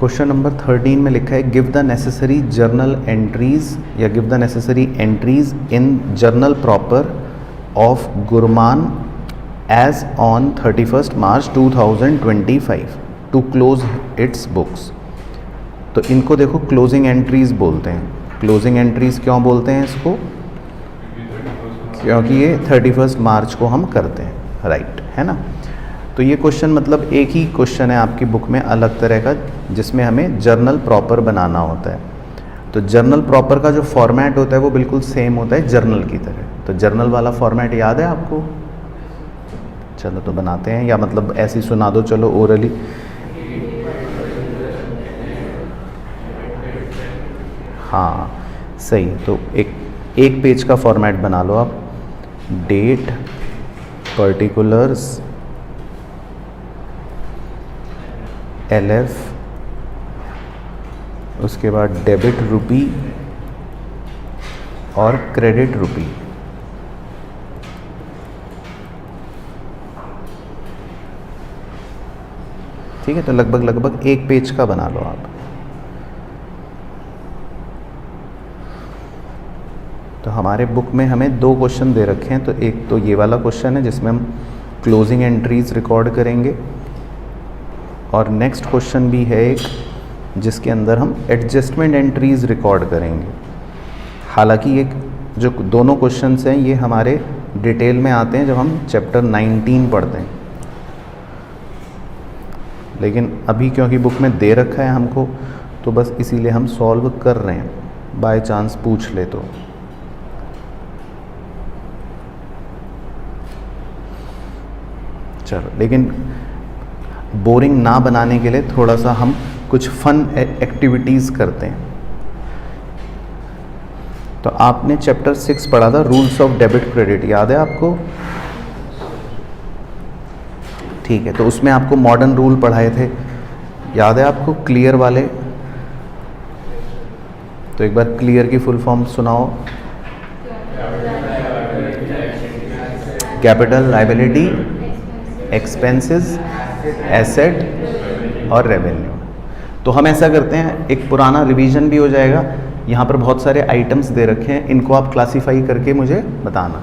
Question number 13 में लिखा है give the necessary journal entries या give the necessary entries in journal proper of Gurman as on 31 March 2025 to close its books. तो इनको देखो closing entries बोलते हैं। क्लोजिंग एंट्रीज क्यों बोलते हैं इसको? क्योंकि ये 31 मार्च को हम करते हैं, राइट, है ना। तो ये क्वेश्चन मतलब एक ही क्वेश्चन है आपकी बुक में अलग तरह का, जिसमें हमें जर्नल प्रॉपर बनाना होता है। तो जर्नल प्रॉपर का जो फॉर्मेट होता है वो बिल्कुल सेम होता है जर्नल की तरह। तो जर्नल वाला फॉर्मेट याद है आपको? चलो तो बनाते हैं, या मतलब ऐसे ही सुना दो चलो ओरली। हाँ सही। तो एक पेज का फॉर्मेट बना लो आप। डेट, पर्टिकुलर्स, LF, उसके बाद डेबिट रुपी और क्रेडिट रुपी। ठीक है, तो लगभग एक पेज का बना लो आप। तो हमारे बुक में हमें दो क्वेश्चन दे रखे हैं। तो एक तो ये वाला क्वेश्चन है जिसमें हम क्लोजिंग एंट्रीज रिकॉर्ड करेंगे, और नेक्स्ट क्वेश्चन भी है एक जिसके अंदर हम एडजस्टमेंट एंट्रीज रिकॉर्ड करेंगे। हालांकि ये जो दोनों क्वेश्चंस हैं ये हमारे डिटेल में आते हैं जब हम चैप्टर 19 पढ़ते हैं, लेकिन अभी क्योंकि बुक में दे रखा है हमको, तो बस इसीलिए हम सॉल्व कर रहे हैं, बाय चांस पूछ ले तो। चलो, लेकिन बोरिंग ना बनाने के लिए थोड़ा सा हम कुछ फन एक्टिविटीज़ करते हैं। तो आपने चैप्टर 6 पढ़ा था, रूल्स ऑफ डेबिट क्रेडिट, याद है आपको? ठीक है, तो उसमें आपको मॉडर्न रूल पढ़ाए थे, याद है आपको, क्लियर वाले? तो एक बार क्लियर की फुल फॉर्म सुनाओ। कैपिटल, लायबिलिटी, एक्सपेंसेस, एसेट और रेवेन्यू। तो हम ऐसा करते हैं, एक पुराना रिवीजन भी हो जाएगा। यहाँ पर बहुत सारे आइटम्स दे रखे हैं, इनको आप क्लासिफाई करके मुझे बताना।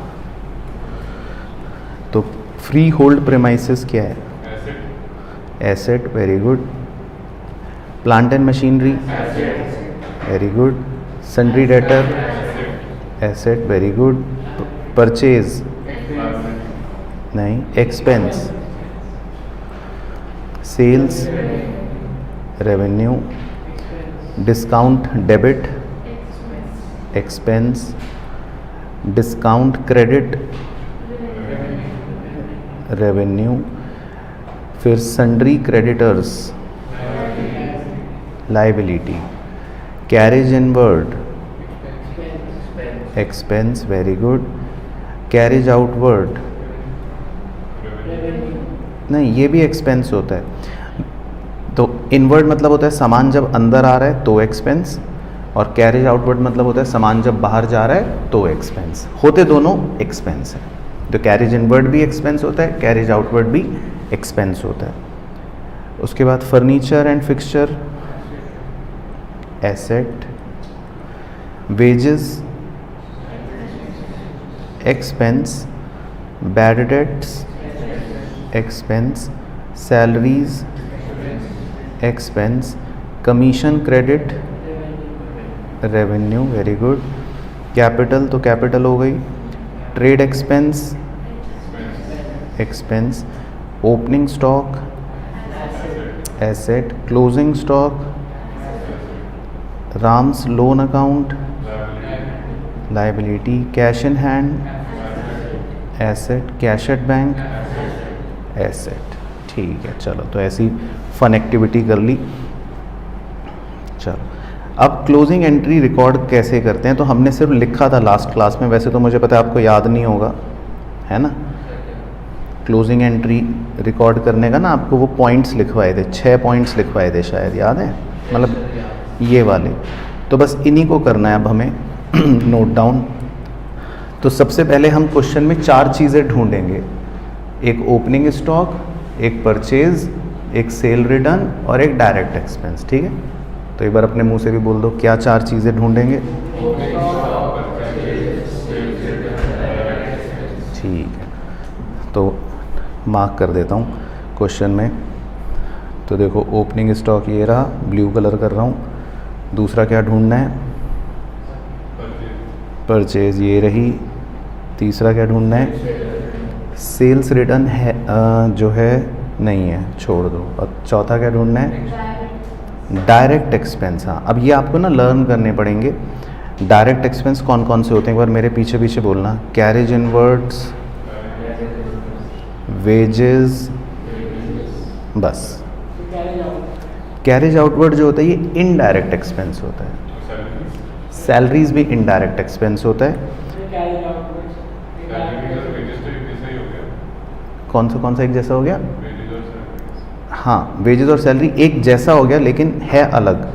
तो फ्री होल्ड प्रेमाइसेस क्या है? Asset, very good. Plant and machinery, very good. Sundry debtor, asset, very good. Purchase, नहीं। Expense, sales, revenue. Discount debit, expense. Discount credit, revenue. फिर sundry creditors, liability. Carriage inward, expense, very good. Carriage outward, नहीं, ये भी expense होता है। तो inward मतलब होता है सामान जब अंदर आ रहा है तो एक्सपेंस, और कैरेज आउटवर्ड मतलब होता है सामान जब बाहर जा रहा है तो एक्सपेंस। होते दोनों एक्सपेंस है। तो कैरेज इनवर्ड भी एक्सपेंस होता है, कैरेज आउटवर्ड भी एक्सपेंस होता है। उसके बाद furniture and fixture, asset. Wages, expense. Bad debts, expense. Salaries, expense. Commission credit, revenue, very good. Capital, तो कैपिटल हो गई। Trade expense, expense. Opening stock, asset. Closing stock, Ram's loan account, liability. Cash in hand, asset. Cash at bank, asset. ठीक है, चलो तो ऐसी fun activity कर ली। चलो, अब क्लोजिंग एंट्री रिकॉर्ड कैसे करते हैं? तो हमने सिर्फ लिखा था लास्ट क्लास में, वैसे तो मुझे पता है आपको याद नहीं होगा, है ना। क्लोजिंग एंट्री रिकॉर्ड करने का ना आपको वो पॉइंट्स लिखवाए थे, 6 पॉइंट्स लिखवाए थे शायद, याद है? मतलब ये वाले। तो बस इन्हीं को करना है अब हमें नोट डाउन। तो सबसे पहले हम क्वेश्चन में 4 चीज़ें ढूंढेंगे। एक ओपनिंग स्टॉक, एक परचेज, एक सेल रिटर्न और एक डायरेक्ट एक्सपेंस, ठीक है। तो एक बार अपने मुंह से भी बोल दो, क्या 4 चीज़ें ढूंढेंगे? ठीक है, तो मार्क कर देता हूँ क्वेश्चन में। तो देखो ओपनिंग स्टॉक ये रहा, ब्लू कलर कर रहा हूँ। दूसरा क्या ढूंढना है? परचेज, ये रही। तीसरा क्या ढूंढना है? सेल्स रिटर्न है, जो है नहीं है, छोड़ दो। और चौथा क्या ढूंढना है? Direct expense. हाँ, अब ये आपको ना लर्न करने पड़ेंगे। डायरेक्ट एक्सपेंस कौन कौन से होते हैं, एक बार मेरे पीछे पीछे बोलना। कैरेज इनवर्ड्स, वेजेस, बस। कैरेज आउटवर्ड जो होता है ये इनडायरेक्ट एक्सपेंस होता है। सैलरीज भी इनडायरेक्ट एक्सपेंस होता है। कौन सा एक जैसा हो गया? हाँ, वेजेस और सैलरी एक जैसा हो गया, लेकिन है अलग।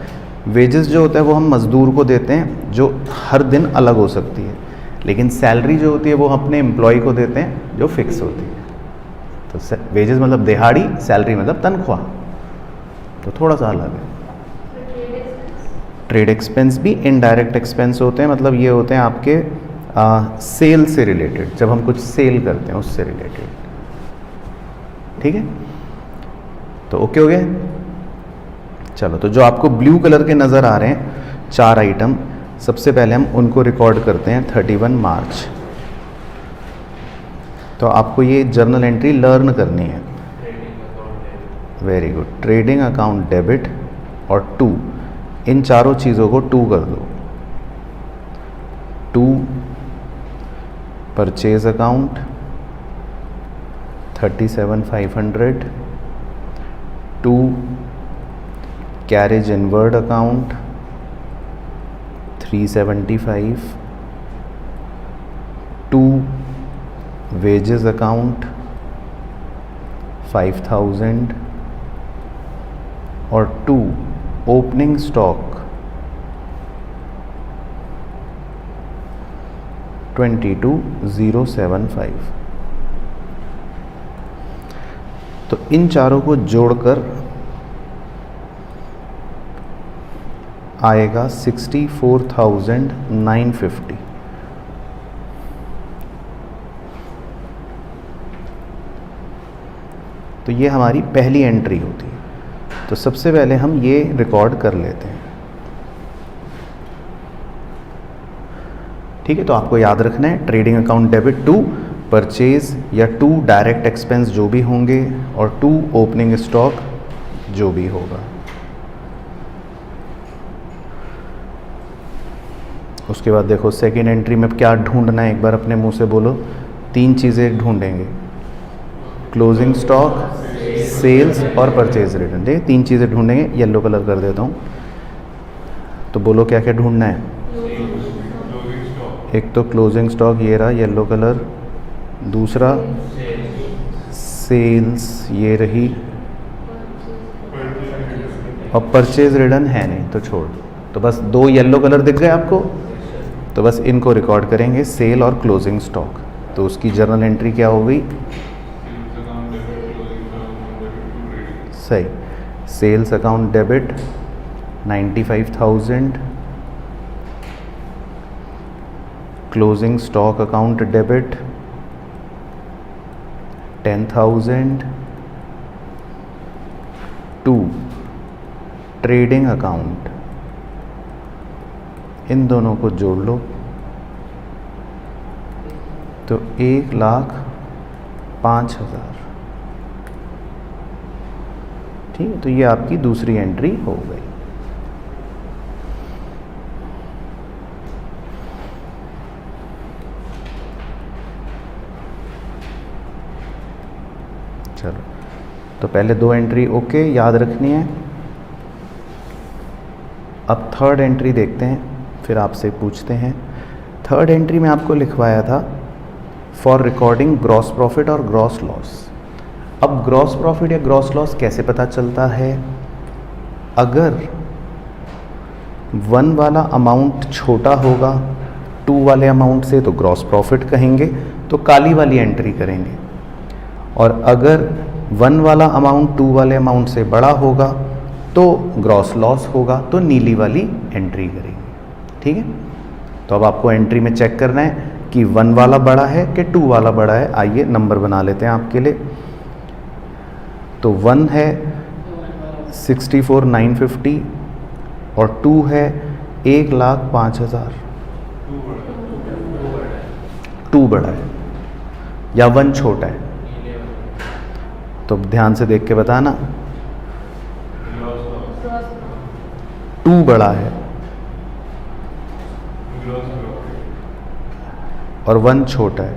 वेजेस जो होता है वो हम मज़दूर को देते हैं, जो हर दिन अलग हो सकती है, लेकिन सैलरी जो होती है वो अपने एम्प्लॉय को देते हैं, जो फिक्स होती है। तो वेजेस मतलब दिहाड़ी, सैलरी मतलब तनख्वाह, तो थोड़ा सा अलग है। ट्रेड एक्सपेंस भी इनडायरेक्ट एक्सपेंस होते हैं, मतलब ये होते हैं आपके सेल से रिलेटेड, जब हम कुछ सेल करते हैं उससे रिलेटेड, ठीक है। तो ओके हो गया। चलो, तो जो आपको ब्लू कलर के नज़र आ रहे हैं 4 आइटम, सबसे पहले हम उनको रिकॉर्ड करते हैं 31 मार्च। तो आपको ये जर्नल एंट्री लर्न करनी है। Very good. Trading account debit और 2, इन चारों चीज़ों को 2 कर दो। 2 purchase account 37,500, 2 carriage inward account 375, 2 wages account 5,000 और 2 ओपनिंग स्टॉक 22,075। तो इन चारों को जोड़कर आएगा 64,950। तो ये हमारी पहली एंट्री होती है। तो सबसे पहले हम ये रिकॉर्ड कर लेते हैं, ठीक है। तो आपको याद रखना है ट्रेडिंग अकाउंट डेबिट 2 परचेज या 2 डायरेक्ट एक्सपेंस जो भी होंगे, और 2 ओपनिंग स्टॉक जो भी होगा। उसके बाद देखो सेकेंड एंट्री में क्या ढूंढना है, एक बार अपने मुंह से बोलो। 3 चीज़ें ढूंढेंगे, क्लोजिंग स्टॉक, सेल्स और परचेज रिटर्न। ठीक है, 3 चीज़ें ढूंढेंगे। येलो कलर कर देता हूँ। तो बोलो क्या क्या ढूंढना है। एक तो क्लोजिंग स्टॉक, ये रहा येलो कलर। दूसरा सेल्स, ये रही। और परचेज रिटर्न है नहीं, तो छोड़ दो। तो बस 2 येलो कलर दिख गए आपको, तो बस इनको रिकॉर्ड करेंगे, सेल और क्लोजिंग स्टॉक। तो उसकी जर्नल एंट्री क्या हो गई? सही। Sales account debit 95,000, closing stock account debit 10,000, 2 trading account, इन दोनों को जोड़ लो तो 1,05,000। ठीक है, तो ये आपकी दूसरी एंट्री हो गई। चलो, तो पहले 2 एंट्री ओके, याद रखनी है। अब थर्ड एंट्री देखते हैं, फिर आपसे पूछते हैं। थर्ड एंट्री में आपको लिखवाया था फॉर रिकॉर्डिंग ग्रॉस प्रॉफिट और ग्रॉस लॉस। अब ग्रॉस प्रॉफिट या ग्रॉस लॉस कैसे पता चलता है? अगर 1 वाला अमाउंट छोटा होगा 2 वाले अमाउंट से तो ग्रॉस प्रॉफिट कहेंगे, तो काली वाली एंट्री करेंगे। और अगर 1 वाला अमाउंट 2 वाले अमाउंट से बड़ा होगा तो ग्रॉस लॉस होगा, तो नीली वाली एंट्री करेंगे। ठीक है, तो अब आपको एंट्री में चेक करना है कि 1 वाला बड़ा है कि 2 वाला बड़ा है। आइए नंबर बना लेते हैं आपके लिए। तो 1 है 64,950 और 2 है 1,05,000। 2 बड़ा है या 1 छोटा है? तो ध्यान से देख के बताना। 2 बड़ा है और 1 छोटा है।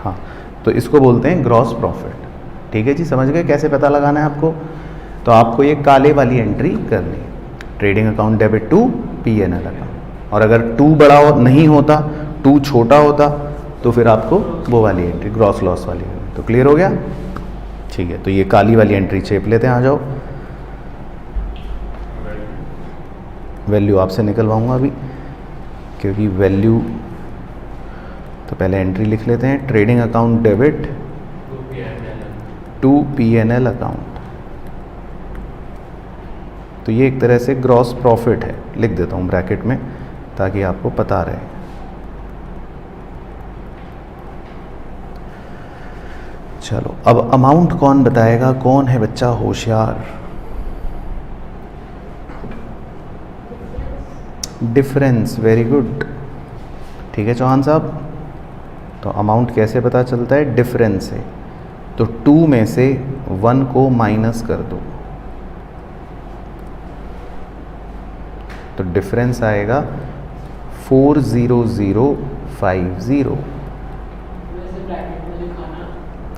हाँ, तो इसको बोलते हैं ग्रॉस प्रॉफिट। ठीक है जी, समझ गए कैसे पता लगाना है आपको? तो आपको ये काले वाली एंट्री करनी है, trading account debit to P&L account. और अगर 2 बड़ा नहीं होता, 2 छोटा होता, तो फिर आपको वो वाली एंट्री ग्रॉस लॉस वाली करनी। तो क्लियर हो गया? ठीक है, तो ये काली वाली एंट्री छेप लेते हैं। आ जाओ, वैल्यू आपसे निकलवाऊंगा अभी, क्योंकि वैल्यू तो पहले एंट्री लिख लेते हैं, trading account debit to P&L account. तो ये एक तरह से ग्रॉस प्रॉफिट है, लिख देता हूँ ब्रैकेट में ताकि आपको पता रहे। चलो, अब अमाउंट कौन बताएगा? कौन है बच्चा होशियार? Difference, very good. ठीक है चौहान साहब, तो अमाउंट कैसे पता चलता है? डिफरेंस से। तो 2 में से 1 को माइनस कर दो, तो डिफरेंस आएगा 40050।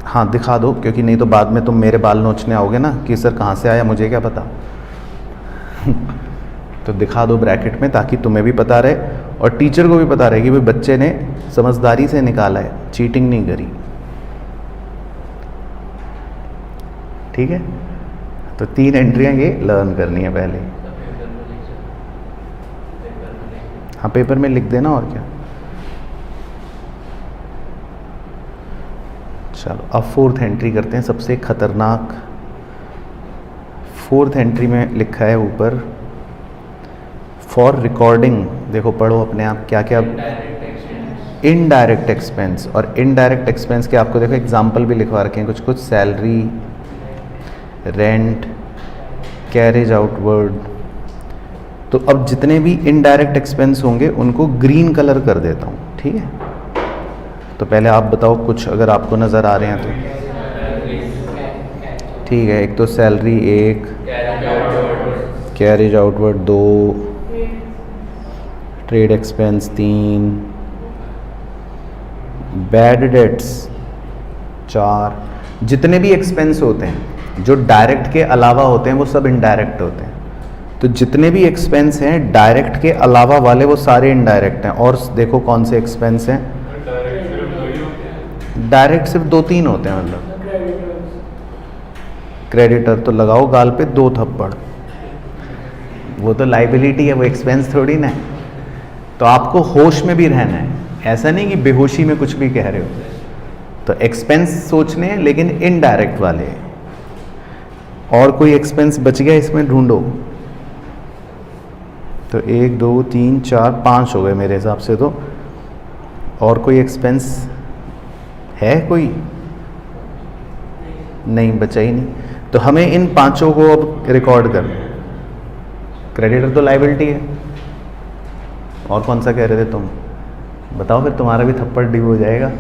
हाँ दिखा दो, क्योंकि नहीं तो बाद में तुम मेरे बाल नोचने आओगे ना कि सर कहाँ से आया, मुझे क्या पता। तो दिखा दो ब्रैकेट में ताकि तुम्हें भी पता रहे और टीचर को भी पता रहे कि भाई बच्चे ने समझदारी से निकाला है, चीटिंग नहीं करी। ठीक है, तो 3 एंट्रियां ये लर्न करनी है पहले। हाँ पेपर में लिख देना, और क्या। चलो अब 4th एंट्री करते हैं, सबसे खतरनाक। 4th एंट्री में लिखा है ऊपर फॉर रिकॉर्डिंग। देखो पढ़ो अपने आप क्या क्या। इनडायरेक्ट एक्सपेंस, और इनडायरेक्ट एक्सपेंस के आपको देखो एग्जाम्पल भी लिखवा रखे हैं कुछ कुछ। Salary, rent, carriage outward. तो अब जितने भी इनडायरेक्ट एक्सपेंस होंगे उनको ग्रीन कलर कर देता हूँ। ठीक है, तो पहले आप बताओ कुछ अगर आपको नज़र आ रहे हैं तो। ठीक है, एक तो salary 1, carriage outward 2, trade expense 3, bad debts 4। जितने भी एक्सपेंस होते हैं जो डायरेक्ट के अलावा होते हैं वो सब इनडायरेक्ट होते हैं। तो जितने भी एक्सपेंस हैं डायरेक्ट के अलावा वाले वो सारे इनडायरेक्ट हैं। और देखो कौन से एक्सपेंस हैं। डायरेक्ट सिर्फ 2-3 होते हैं, मतलब क्रेडिटर तो लगाओ गाल पे 2 थप्पड़, वो तो लाइबिलिटी है, वो एक्सपेंस थोड़ी ना है। तो आपको होश में भी रहना है, ऐसा नहीं कि बेहोशी में कुछ भी कह रहे हो। तो एक्सपेंस सोचने हैं लेकिन इनडायरेक्ट वाले। और कोई एक्सपेंस बच गया इसमें ढूंढो। तो 1 2 3 4 5 हो गए मेरे हिसाब से। तो और कोई एक्सपेंस है कोई? नहीं, बचा ही नहीं। तो हमें इन 5 को अब रिकॉर्ड करना है। क्रेडिटर तो लाइबिलिटी है। और कौन सा कह रहे थे तुम? बताओ, फिर तुम्हारा भी थप्पड़ डिप हो जाएगा।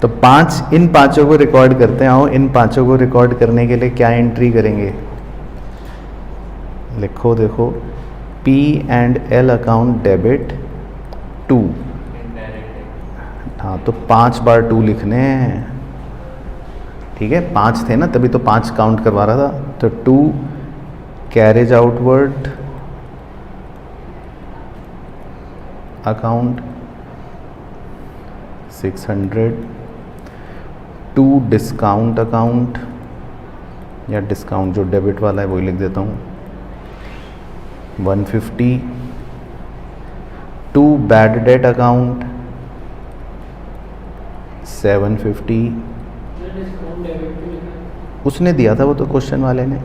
तो 5, इन 5 को रिकॉर्ड करते हैं। आओ, इन 5 को रिकॉर्ड करने के लिए क्या एंट्री करेंगे? लिखो, देखो, P&L अकाउंट डेबिट 2। हाँ, तो 5 बार 2 लिखने हैं। ठीक है, 5 थे ना, तभी तो 5 काउंट करवा रहा था। तो 2 carriage outward account 600, 2 discount account, या डिस्काउंट जो डेबिट वाला है वही लिख देता हूँ, 150, 2 बैड डेट अकाउंट 750 उसने दिया था, वो तो क्वेश्चन वाले ने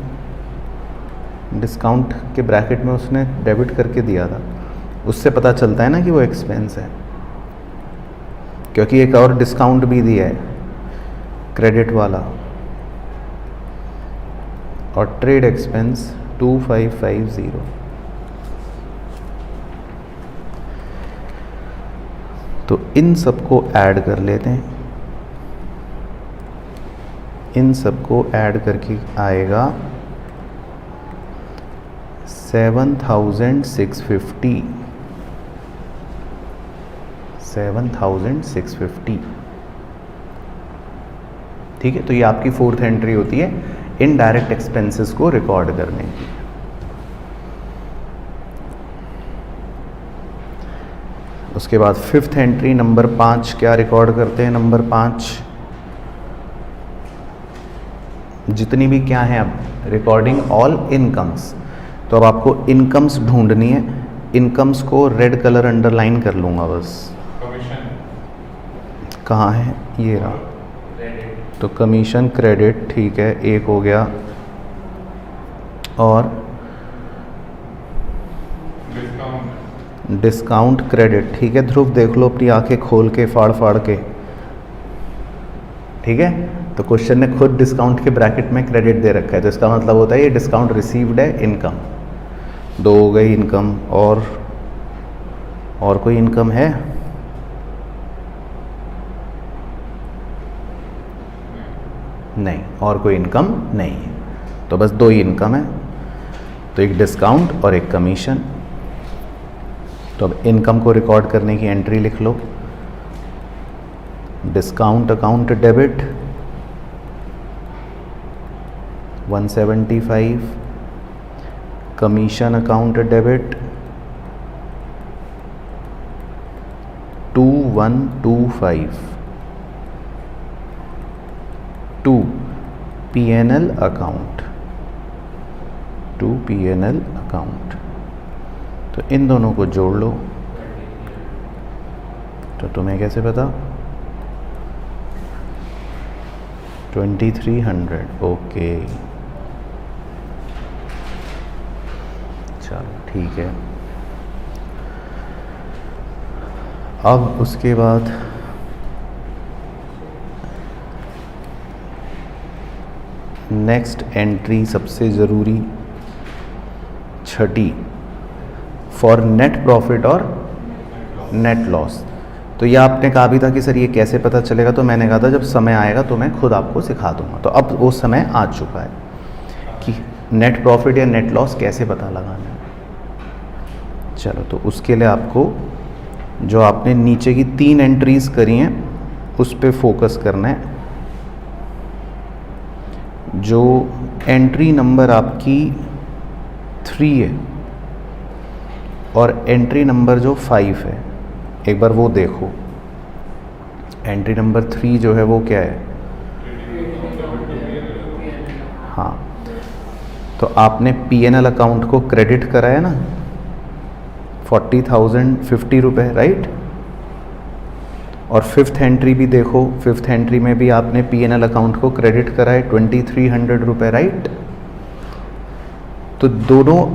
डिस्काउंट के ब्रैकेट में उसने डेबिट करके दिया था, उससे पता चलता है ना कि वो एक्सपेंस है, क्योंकि एक और डिस्काउंट भी दिया है क्रेडिट वाला, और ट्रेड एक्सपेंस 2550। तो इन सबको ऐड कर लेते हैं, इन सबको ऐड करके आएगा 7650, 7650। ठीक है, तो ये आपकी फोर्थ एंट्री होती है इनडायरेक्ट एक्सपेंसेस को रिकॉर्ड करने की। उसके बाद फिफ्थ एंट्री नंबर 5 क्या रिकॉर्ड करते हैं? नंबर 5 जितनी भी क्या है अब रिकॉर्डिंग ऑल इनकम्स, तो अब आपको इनकम्स ढूंढनी है। इनकम्स को रेड कलर अंडरलाइन कर लूँगा बस। कमीशन कहाँ है? ये रहा। तो कमीशन क्रेडिट, ठीक है, एक हो गया। और डिस्काउंट क्रेडिट, ठीक है। ध्रुव देख लो अपनी आंखें खोल के, फाड़ फाड़ के, ठीक है। तो क्वेश्चन ने खुद डिस्काउंट के ब्रैकेट में क्रेडिट दे रखा है, तो इसका मतलब होता है ये डिस्काउंट रिसीव्ड है, इनकम। 2 हो गई इनकम। और कोई इनकम है? नहीं, और कोई इनकम नहीं है, तो बस 2 ही इनकम है, तो एक डिस्काउंट और एक कमीशन। तो अब इनकम को रिकॉर्ड करने की एंट्री लिख लो। Discount account debit 175, commission account debit 2125, 2 P&L account, 2 P&L account. तो इन दोनों को जोड़ लो। तो तुम्हें कैसे पता? 2300, ओके, चलो ठीक है। अब उसके बाद नेक्स्ट एंट्री सबसे ज़रूरी, छठी, फॉर नेट प्रॉफिट और नेट लॉस। तो ये आपने कहा भी था कि सर ये कैसे पता चलेगा, तो मैंने कहा था जब समय आएगा तो मैं खुद आपको सिखा दूंगा। तो अब वो समय आ चुका है कि नेट प्रॉफिट या नेट लॉस कैसे पता लगाना है। चलो, तो उसके लिए आपको जो आपने नीचे की 3 एंट्रीज करी हैं उस पे फोकस करना है। जो एंट्री नंबर आपकी 3 है और एंट्री नंबर जो 5 है, एक बार वो देखो। एंट्री नंबर 3 जो है वो क्या है? हाँ, तो आपने P&L अकाउंट को क्रेडिट कराया ना 40,050 रुपये, राइट। और फिफ्थ एंट्री भी देखो, फिफ्थ एंट्री में भी आपने P&L अकाउंट को क्रेडिट कराए 2300 रुपये, राइट। तो दोनों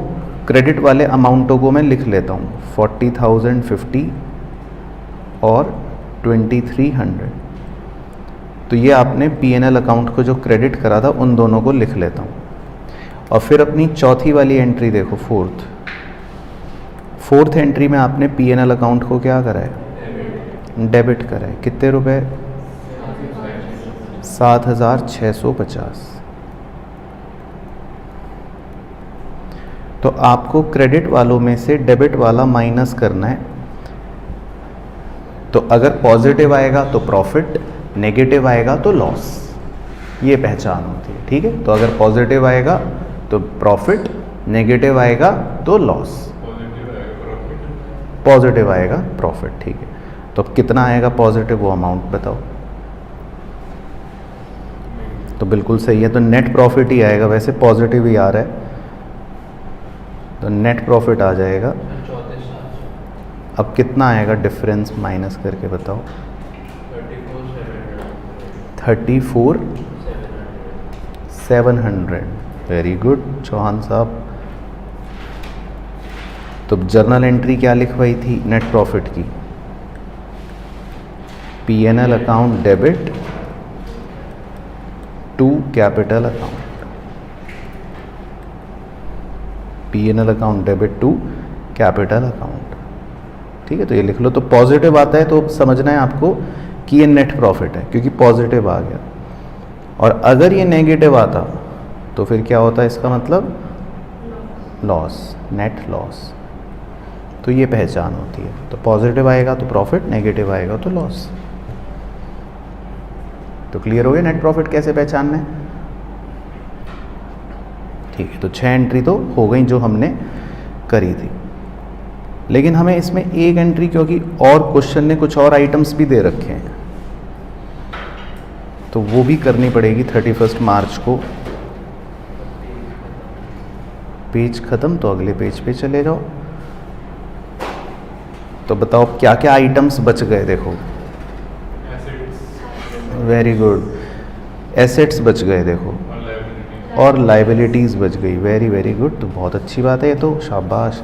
क्रेडिट वाले अमाउंटों को मैं लिख लेता हूँ, 40,050 और 2300। तो ये आपने P&L अकाउंट को जो क्रेडिट करा था उन दोनों को लिख लेता हूँ। और फिर अपनी चौथी वाली एंट्री देखो, फोर्थ एंट्री में आपने P&L अकाउंट को क्या करा है? डेबिट करा है। कितने रुपए? 7,650। तो आपको क्रेडिट वालों में से डेबिट वाला माइनस करना है। तो अगर पॉजिटिव आएगा तो प्रॉफिट, नेगेटिव आएगा तो लॉस, ये पहचान होती है, ठीक है। तो अगर पॉजिटिव आएगा तो प्रॉफिट, नेगेटिव आएगा तो लॉस, पॉजिटिव आएगा प्रॉफिट, ठीक है। तो अब कितना आएगा पॉजिटिव, वो अमाउंट बताओ। तो बिल्कुल सही है, तो नेट प्रॉफिट ही आएगा, वैसे पॉजिटिव ही आ रहा है, तो नेट प्रॉफिट आ जाएगा। अब कितना आएगा डिफरेंस माइनस करके बताओ? 34,700। वेरी गुड चौहान साहब। तो जर्नल एंट्री क्या लिखवाई थी नेट प्रॉफिट की? P&L account debit to capital account. P&L account debit to capital account. ठीक है, तो ये लिख लो। तो पॉजिटिव आता है तो समझना है आपको कि ये नेट प्रॉफिट है, क्योंकि पॉजिटिव आ गया। और अगर ये नेगेटिव आता तो फिर क्या होता है? इसका मतलब लॉस, नेट लॉस। तो ये पहचान होती है। तो पॉजिटिव आएगा तो प्रॉफिट, नेगेटिव आएगा तो लॉस। तो क्लियर हो गया नेट प्रॉफिट कैसे पहचानना है? ठीक है, तो 6 एंट्री तो हो गई जो हमने करी थी। लेकिन हमें इसमें एक एंट्री, क्योंकि और क्वेश्चन ने कुछ और आइटम्स भी दे रखे हैं, तो वो भी करनी पड़ेगी 31 मार्च को। पेज खत्म, तो अगले पेज पे चले जाओ। तो बताओ क्या क्या आइटम्स बच गए? देखो, वेरी गुड, एसेट्स बच गए देखो, और लाइबिलिटीज़ बच गई। Very very good. तो बहुत अच्छी बात है ये तो, शाबाश।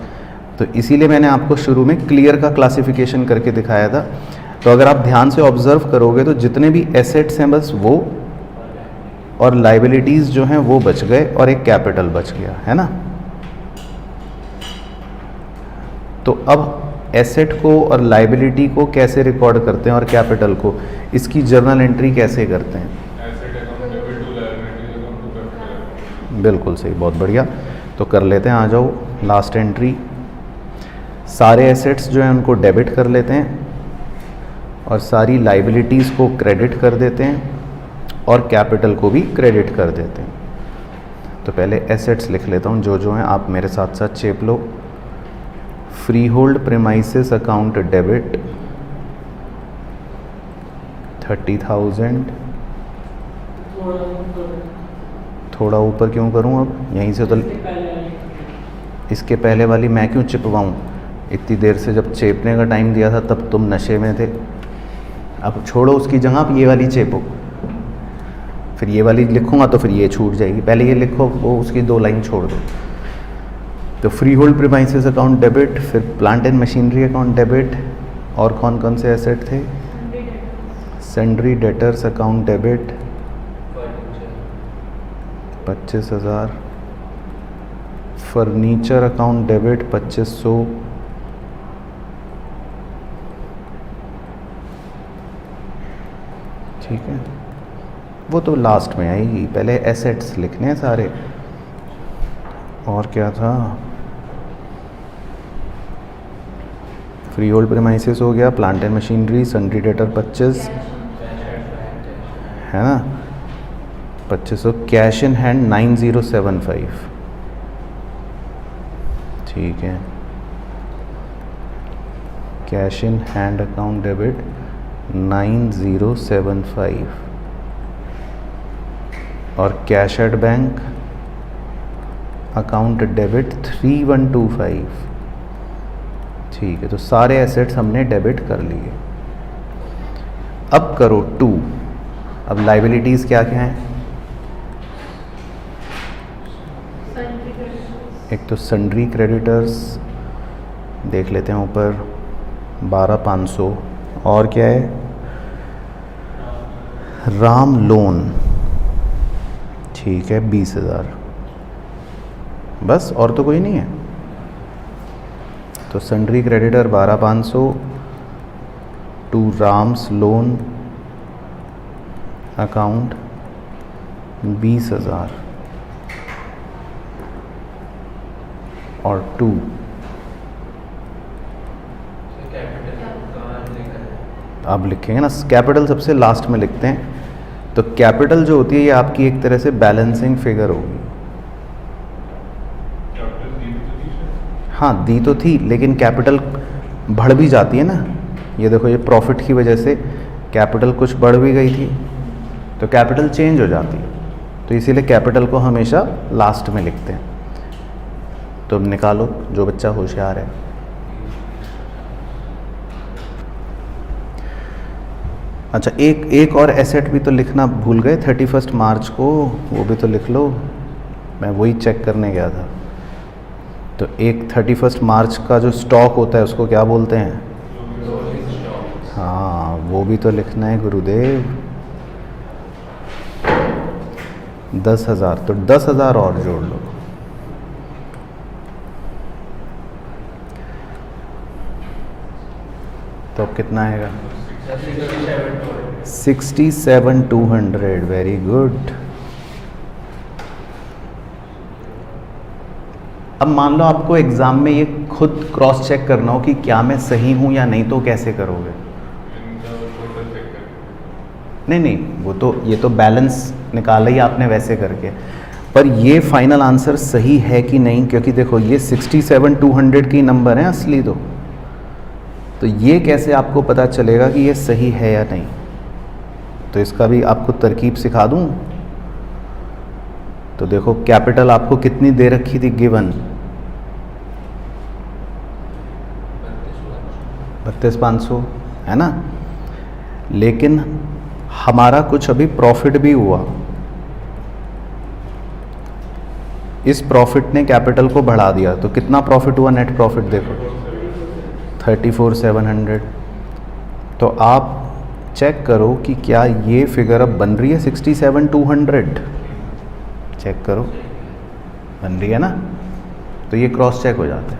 तो इसीलिए मैंने आपको शुरू में क्लियर का क्लासिफिकेशन करके दिखाया था। तो अगर आप ध्यान से ऑब्जर्व करोगे तो जितने भी एसेट्स हैं बस वो, और लाइबिलिटीज़ जो हैं वो बच गए, और एक कैपिटल बच गया, है ना। तो अब एसेट को और लाइबिलिटी को कैसे रिकॉर्ड करते हैं और कैपिटल को, इसकी जर्नल एंट्री कैसे करते हैं? बिल्कुल सही, बहुत बढ़िया। तो कर लेते हैं, आ जाओ लास्ट एंट्री। सारे एसेट्स जो हैं उनको डेबिट कर लेते हैं, और सारी लाइबिलिटीज़ को क्रेडिट कर देते हैं, और कैपिटल को भी क्रेडिट कर देते हैं। तो पहले एसेट्स लिख लेता हूँ जो जो हैं, आप मेरे साथ साथ चेप लो। Freehold premises account debit 30,000। थोड़ा ऊपर क्यों करूं? अब यहीं से तो इसके पहले वाली मैं क्यों चिपवाऊं? इतनी देर से जब चेपने का टाइम दिया था तब तुम नशे में थे। अब छोड़ो उसकी जगह, आप ये वाली चेपो। फिर ये वाली लिखूंगा तो फिर ये छूट जाएगी। पहले ये लिखो, वो उसकी 2 लाइन छोड़ दो। तो freehold premises account debit, फिर plant and machinery account debit, और कौन कौन से एसेट थे? Sundry debtors account debit 25,000, furniture account debit 2500, ठीक है, वो तो लास्ट में आएगी। पहले एसेट्स लिखने हैं सारे। और क्या था? फ्री होल्ड प्रीमाइसेस हो गया, plant and machinery, sundry debtor 25, है ना, 2500। कैश इन हैंड 9075, ठीक है। Cash in hand account debit 9075, और cash at bank account debit 3125, ठीक है। तो सारे एसेट्स हमने डेबिट कर लिए। अब करो 2। अब लाइबिलिटीज़ क्या क्या हैं? एक तो सन्ड्री क्रेडिटर्स देख लेते हैं ऊपर 12,500, और क्या है? राम लोन, ठीक है, 20,000, बस, और तो कोई नहीं है। तो sundry creditor 12,500 to Ram's loan account 20,000, और 2 अब लिखेंगे ना, कैपिटल सबसे लास्ट में लिखते हैं। तो कैपिटल जो होती है ये आपकी एक तरह से बैलेंसिंग फिगर होगी। हाँ, दी तो थी, लेकिन कैपिटल बढ़ भी जाती है ना। ये देखो, ये प्रॉफिट की वजह से कैपिटल कुछ बढ़ भी गई थी, तो कैपिटल चेंज हो जाती है। तो इसीलिए कैपिटल को हमेशा लास्ट में लिखते हैं। तो अब निकालो, जो बच्चा होशियार है। अच्छा, एक और एसेट भी तो लिखना भूल गए 31 मार्च को, वो भी तो लिख लो, मैं वही चेक करने गया था। तो एक 31 मार्च का जो स्टॉक होता है उसको क्या बोलते हैं? हाँ, वो भी तो लिखना है गुरुदेव। 10,000, तो 10,000 और जोड़ लो। तो अब कितना आएगा? 67,200। Very good. अब मान लो आपको एग्जाम में ये खुद क्रॉस चेक करना हो कि क्या मैं सही हूं या नहीं, तो कैसे करोगे? नहीं, वो तो ये तो बैलेंस निकाला ही आपने वैसे करके, पर ये फाइनल आंसर सही है कि नहीं, क्योंकि देखो ये 67,200 की नंबर है असली, तो ये कैसे आपको पता चलेगा कि ये सही है या नहीं? तो इसका भी आपको तरकीब सिखा दूं। तो देखो कैपिटल आपको कितनी दे रखी थी गिवन? 32,500 है ना, लेकिन हमारा कुछ अभी प्रॉफिट भी हुआ, इस प्रॉफिट ने कैपिटल को बढ़ा दिया, तो कितना प्रॉफिट हुआ? नेट प्रॉफिट देखो 34,700। तो आप चेक करो कि क्या ये फिगर अब बन रही है 67,200। चेक करो, बन रही है ना, तो ये क्रॉस चेक हो जाता है।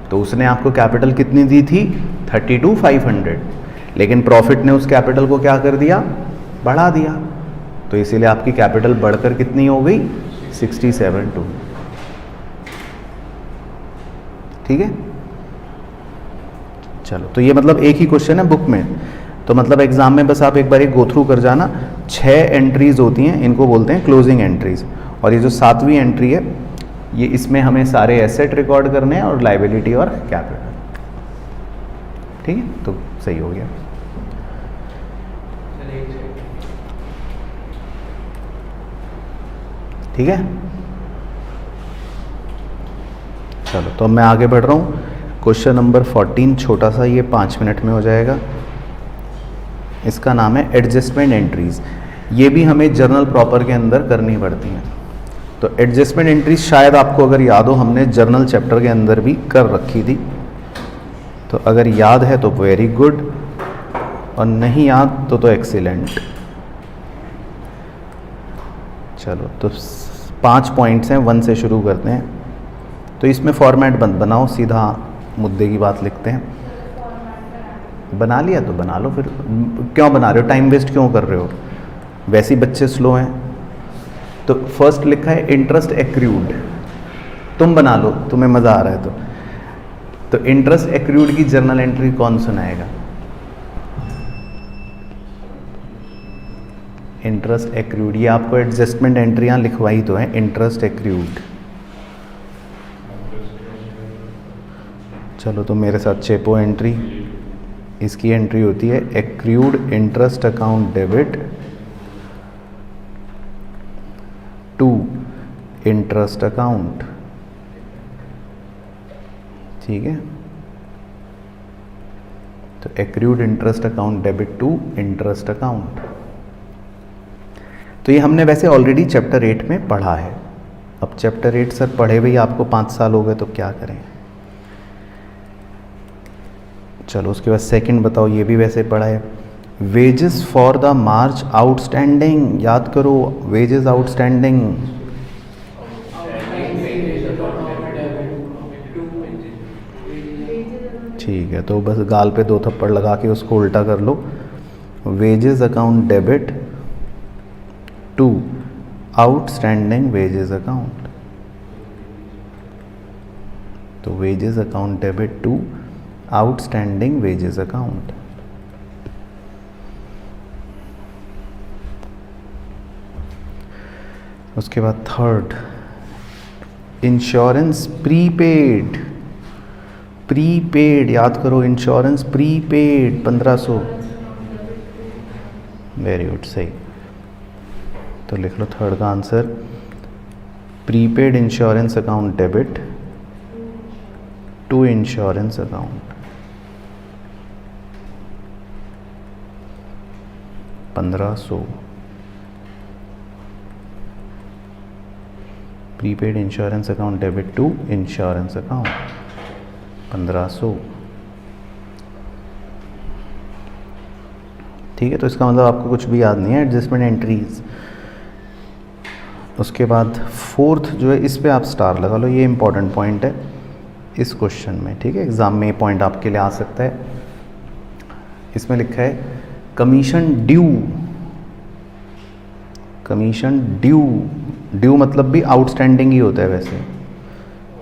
तो उसने आपको कैपिटल कितनी दी थी? 32,500, लेकिन प्रॉफिट ने उस कैपिटल को क्या कर दिया? बढ़ा दिया, तो इसीलिए आपकी कैपिटल बढ़कर कितनी हो गई? 67,200। ठीक है, चलो, तो ये मतलब एक ही क्वेश्चन है बुक में, तो मतलब एग्जाम में बस आप एक बार गो थ्रू कर जाना। 6 एंट्रीज होती हैं, इनको बोलते हैं क्लोजिंग एंट्रीज, और ये जो 7वीं एंट्री है, ये इसमें हमें सारे एसेट रिकॉर्ड करने हैं और लायबिलिटी और कैपिटल। ठीक है, तो सही हो गया। ठीक है, चलो, तो मैं आगे बढ़ रहा हूँ। क्वेश्चन नंबर 14 छोटा सा, ये 5 मिनट में हो जाएगा। इसका नाम है एडजस्टमेंट एंट्रीज। ये भी हमें जर्नल प्रॉपर के अंदर करनी पड़ती हैं। तो एडजस्टमेंट एंट्रीज शायद आपको अगर याद हो, हमने जर्नल चैप्टर के अंदर भी कर रखी थी, तो अगर याद है तो वेरी गुड, और नहीं याद तो एक्सीलेंट। चलो, तो 5 पॉइंट्स हैं, 1 से शुरू करते हैं। तो इसमें फॉर्मेट बनाओ, सीधा मुद्दे की बात लिखते हैं। बना लिया तो बना लो, फिर क्यों बना रहे हो, टाइम वेस्ट क्यों कर रहे हो? वैसे ही बच्चे स्लो हैं। तो फर्स्ट लिखा है इंटरेस्ट एक्रूड, तुम बना लो, तुम्हें मज़ा आ रहा है तो इंटरेस्ट एक्रूड की जर्नल एंट्री कौन सुनाएगा? इंटरेस्ट एक्रूड, ये आपको एडजस्टमेंट एंट्रियां लिखवाई तो है, इंटरेस्ट एक्रूड। चलो, तो मेरे साथ चेपो एंट्री, इसकी एंट्री होती है accrued interest account debit to interest account. ठीक है, तो accrued interest account debit to interest account. तो ये हमने वैसे ऑलरेडी चैप्टर 8 में पढ़ा है। अब चैप्टर 8 सर पढ़े हुए आपको 5 साल हो गए, तो क्या करें? चलो, उसके बाद सेकंड बताओ, ये भी वैसे पढ़ा है। Wages for the March outstanding, याद करो, वेजेस आउटस्टैंडिंग। ठीक है, तो बस गाल पे 2 थप्पड़ लगा के उसको उल्टा कर लो। Wages account debit to outstanding wages account. तो wages account debit to outstanding wages account. उसके बाद थर्ड, इंश्योरेंस प्रीपेड। प्रीपेड याद करो, इंश्योरेंस प्रीपेड 1500। वेरी गुड, सही। तो लिख लो थर्ड का answer, prepaid insurance account debit to insurance account. 1500। Prepaid insurance account debit to insurance account 1500। ठीक है, तो इसका मतलब आपको कुछ भी याद नहीं है, एडजस्टमेंट एंट्रीज। उसके बाद फोर्थ जो है, इस पे आप स्टार लगा लो, ये इंपॉर्टेंट पॉइंट है इस क्वेश्चन में। ठीक है, एग्जाम में ये पॉइंट आपके लिए आ सकता है। इसमें लिखा है commission due. Commission due, due मतलब भी आउटस्टैंडिंग ही होता है वैसे।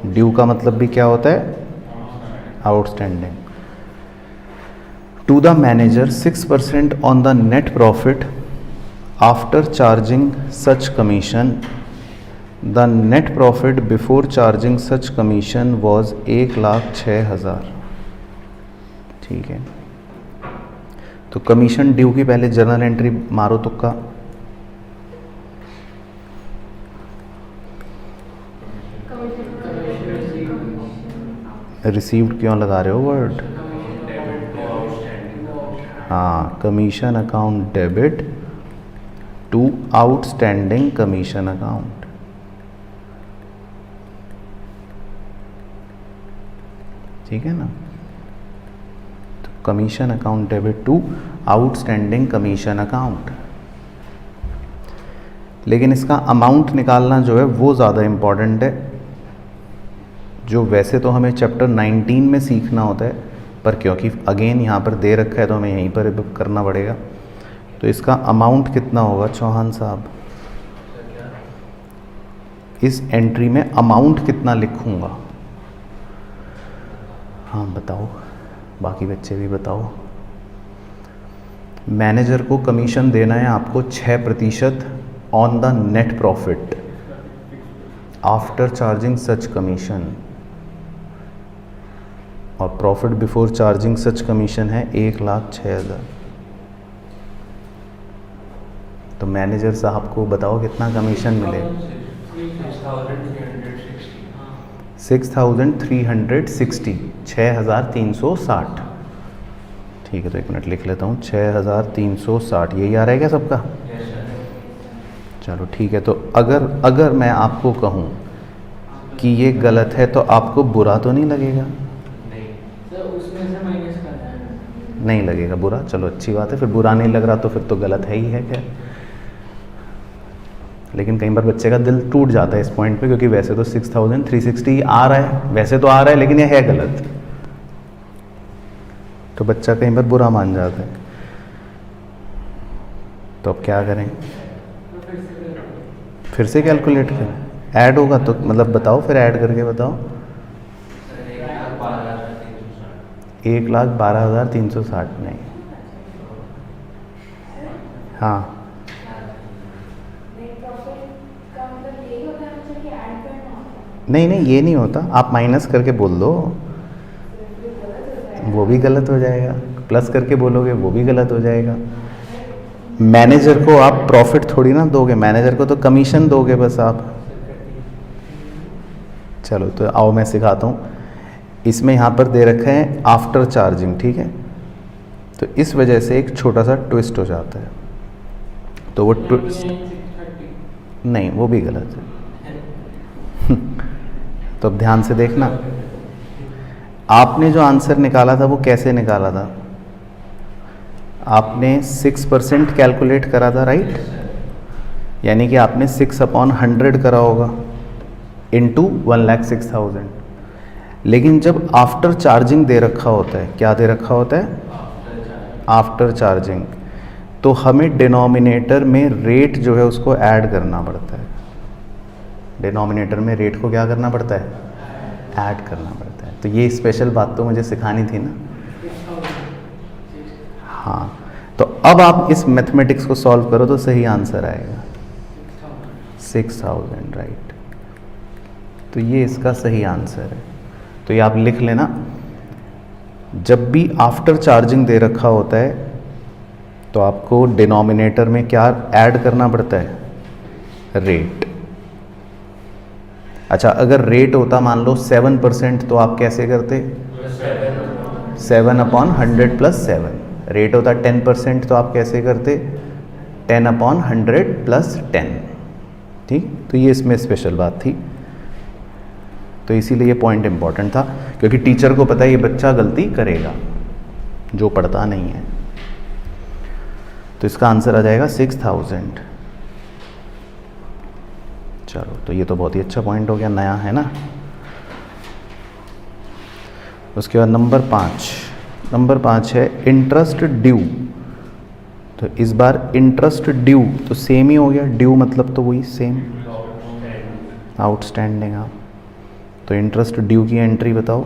ड्यू का मतलब भी क्या होता है? Outstanding. To the manager 6% on the net profit after charging such commission. The net profit before charging such commission was 1,06,000। ठीक है, तो कमीशन ड्यू की पहले जर्नल एंट्री मारो तुक्का। रिसीव्ड क्यों लगा रहे हो वर्ड? हाँ, commission account debit to outstanding commission account. ठीक है ना, तो commission account debit to outstanding commission account. लेकिन इसका अमाउंट निकालना जो है वो ज़्यादा इम्पॉर्टेंट है, जो वैसे तो हमें चैप्टर 19 में सीखना होता है, पर क्योंकि अगेन यहाँ पर दे रखा है तो हमें यहीं पर करना पड़ेगा। तो इसका अमाउंट कितना होगा चौहान साहब? इस एंट्री में अमाउंट कितना लिखूंगा? हाँ बताओ, बाकी बच्चे भी बताओ। मैनेजर को कमीशन देना है आपको 6% on the net profit after charging such commission, और profit before charging such commission है 1,06,000। तो मैनेजर साहब को बताओ कितना कमीशन मिलेगा? 6,360, 6,360। ठीक है, तो एक मिनट लिख लेता हूँ, 6,360। यही आ रहा है क्या सबका? चलो ठीक है, तो अगर मैं आपको कहूँ कि ये गलत है तो आपको बुरा तो नहीं लगेगा? नहीं लगेगा बुरा, चलो अच्छी बात है। फिर बुरा नहीं लग रहा तो फिर तो गलत है ही है क्या। लेकिन कई बार बच्चे का दिल टूट जाता है इस पॉइंट पे, क्योंकि वैसे तो 6,360 आ रहा है, वैसे तो आ रहा है, लेकिन ये है गलत, तो बच्चा कई बार बुरा मान जाता है। तो अब क्या करें? फिर से कैलकुलेट करें, ऐड होगा तो मतलब बताओ, फिर ऐड करके बताओ। 1,12,360 नहीं, हाँ नहीं नहीं, ये नहीं होता, आप माइनस करके बोल दो, वो भी गलत हो जाएगा। प्लस करके बोलोगे वो भी गलत हो जाएगा। मैनेजर को आप प्रॉफिट थोड़ी ना दोगे, मैनेजर को तो कमीशन दोगे बस आप। चलो तो आओ मैं सिखाता हूँ। इसमें यहाँ पर दे रखा है आफ्टर चार्जिंग, ठीक है, तो इस वजह से एक छोटा सा ट्विस्ट हो जाता है। तो वो ट्विस्ट नहीं, वो भी गलत है। तो अब ध्यान से देखना, आपने जो आंसर निकाला था वो कैसे निकाला था? आपने 6% कैलकुलेट करा था, राइट? यानी कि आपने 6/100 करा होगा इंटू 1,06,000। लेकिन जब आफ्टर चार्जिंग दे रखा होता है, क्या दे रखा होता है? आफ्टर चार्जिंग, तो हमें डिनोमिनेटर में रेट जो है उसको ऐड करना पड़ता है। डिनोमिनेटर में रेट को क्या करना पड़ता है? ऐड करना पड़ता है। तो ये स्पेशल बात तो मुझे सिखानी थी ना। हाँ, तो अब आप इस मैथमेटिक्स को सॉल्व करो तो सही आंसर आएगा 6,000, राइट। तो ये इसका सही आंसर है। तो ये आप लिख लेना, जब भी आफ्टर चार्जिंग दे रखा होता है तो आपको डिनोमिनेटर में क्या ऐड करना पड़ता है? रेट। अच्छा, अगर रेट होता मान लो 7%, तो आप कैसे करते? 7/100 + 7। रेट होता 10%, तो आप कैसे करते? 10/100 + 10, ठीक। तो ये इसमें स्पेशल बात थी, तो इसीलिए ये पॉइंट इंपॉर्टेंट था, क्योंकि टीचर को पता है ये बच्चा गलती करेगा जो पढ़ता नहीं है। तो इसका आंसर आ जाएगा 6000। चलो, तो ये तो बहुत ही अच्छा पॉइंट हो गया, नया है ना। उसके बाद नंबर 5 है इंटरेस्ट ड्यू। तो इस बार इंटरेस्ट ड्यू तो सेम ही हो गया, ड्यू मतलब तो वही सेम, आउटस्टैंडिंग। आप तो इंटरेस्ट ड्यू की एंट्री बताओ।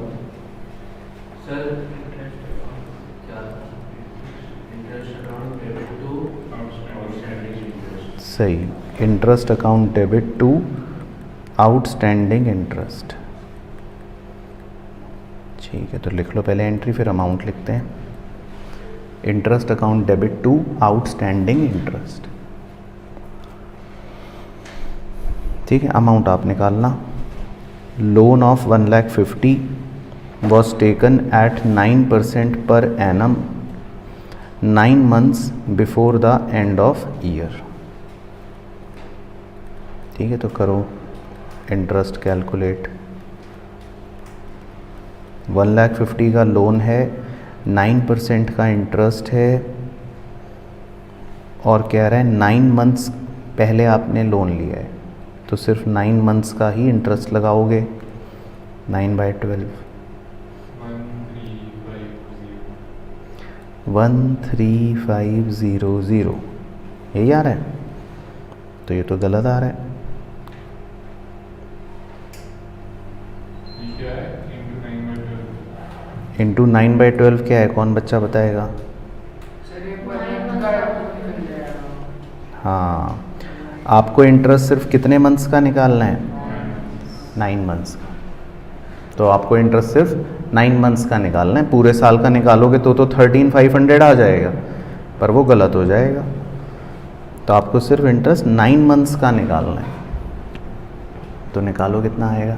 सर सही, interest account debit to outstanding interest. ठीक है, तो लिख लो पहले एंट्री, फिर अमाउंट लिखते हैं। Interest account debit to outstanding interest. ठीक है, अमाउंट आप निकालना। Loan of 1,50,000 was taken at 9% per annum 9 months before the end of year। ठीक है, तो करो इंटरेस्ट कैलकुलेट। 1,50,000 का लोन है, 9% का इंटरेस्ट है, और कह रहा है 9 मंथ्स पहले आपने लोन लिया है, तो सिर्फ 9 मंथ्स का ही इंटरेस्ट लगाओगे। 9/12 13500 यही आ रहा है, तो ये तो गलत आ रहा है। इंटू 9/12 क्या है, कौन बच्चा बताएगा? हाँ, आपको इंटरेस्ट सिर्फ कितने मंथ्स का निकालना है? 9 मंथ्स का। तो आपको इंटरेस्ट सिर्फ 9 मंथ्स का निकालना है। पूरे साल का निकालोगे तो 13,500 आ जाएगा, पर वो गलत हो जाएगा। तो आपको सिर्फ इंटरेस्ट 9 मंथ्स का निकालना है। तो निकालो कितना आएगा?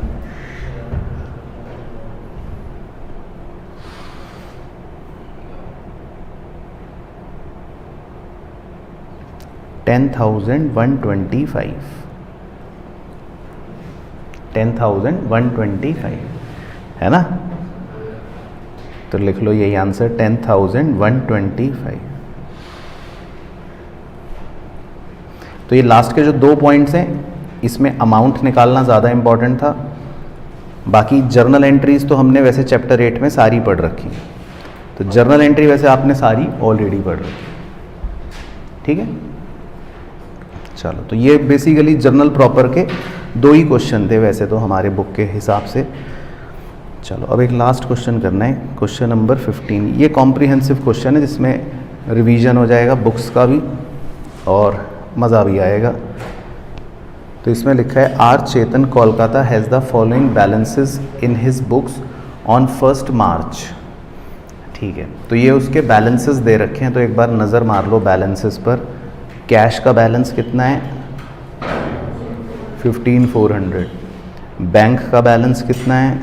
$10,125 $10,125 है ना। तो लिख लो यही आंसर 10,125। तो ये लास्ट के जो 2 पॉइंट्स हैं, इसमें अमाउंट निकालना ज़्यादा इंपॉर्टेंट था। बाकी जर्नल एंट्रीज तो हमने वैसे चैप्टर 8 में सारी पढ़ रखी, तो जर्नल एंट्री वैसे आपने सारी ऑलरेडी पढ़ रखी। ठीक है, चलो, तो ये बेसिकली जर्नल प्रॉपर के 2 ही क्वेश्चन थे वैसे तो हमारे बुक के हिसाब से। चलो, अब एक लास्ट क्वेश्चन करना है, क्वेश्चन नंबर 15। ये कॉम्प्रिहेंसिव क्वेश्चन है, जिसमें रिवीजन हो जाएगा बुक्स का भी और मज़ा भी आएगा। तो इसमें लिखा है R Chetan Kolkata has the following balances in his books on 1 March. ठीक है, तो ये उसके बैलेंसेस दे रखे हैं, तो एक बार नज़र मार लो बैलेंसेस पर। कैश का बैलेंस कितना है? 15,400। बैंक का बैलेंस कितना है?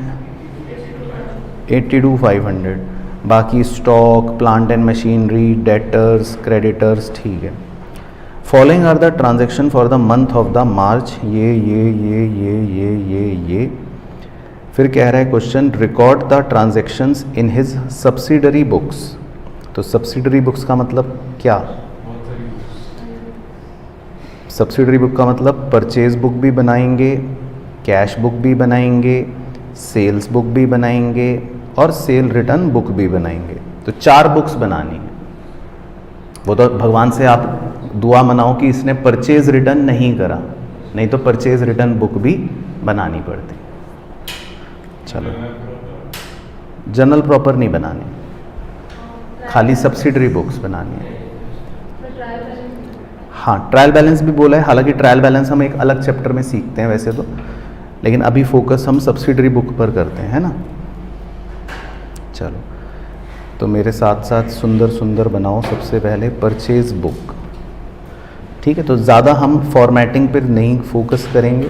82,500। बाकी stock, plant and machinery, debtors, creditors. ठीक है, following are the transaction for the month of the March. ये फिर कह रहा है question, record the transactions in his subsidiary books. तो सब्सिडरी बुक्स का मतलब क्या? सब्सिडरी बुक का मतलब परचेज बुक भी बनाएंगे, कैश बुक भी बनाएंगे, सेल्स बुक भी बनाएंगे और सेल रिटर्न बुक भी बनाएंगे। तो 4 बुक्स बनानी है। वो तो भगवान से आप दुआ मनाओ कि इसने परचेज रिटर्न नहीं करा, नहीं तो परचेज रिटर्न बुक भी बनानी पड़ती। चलो, जनरल प्रॉपर नहीं बनानी, खाली सब्सिडरी बुक्स बनानी है। हाँ, ट्रायल बैलेंस भी बोला है, हालांकि ट्रायल बैलेंस हम एक अलग चैप्टर में सीखते हैं वैसे तो, लेकिन अभी फोकस हम सब्सिडरी बुक पर करते हैं, है ना। चलो, तो मेरे साथ साथ सुंदर सुंदर बनाओ। सबसे पहले परचेज बुक। ठीक है, तो ज़्यादा हम फॉर्मेटिंग पर नहीं फोकस करेंगे,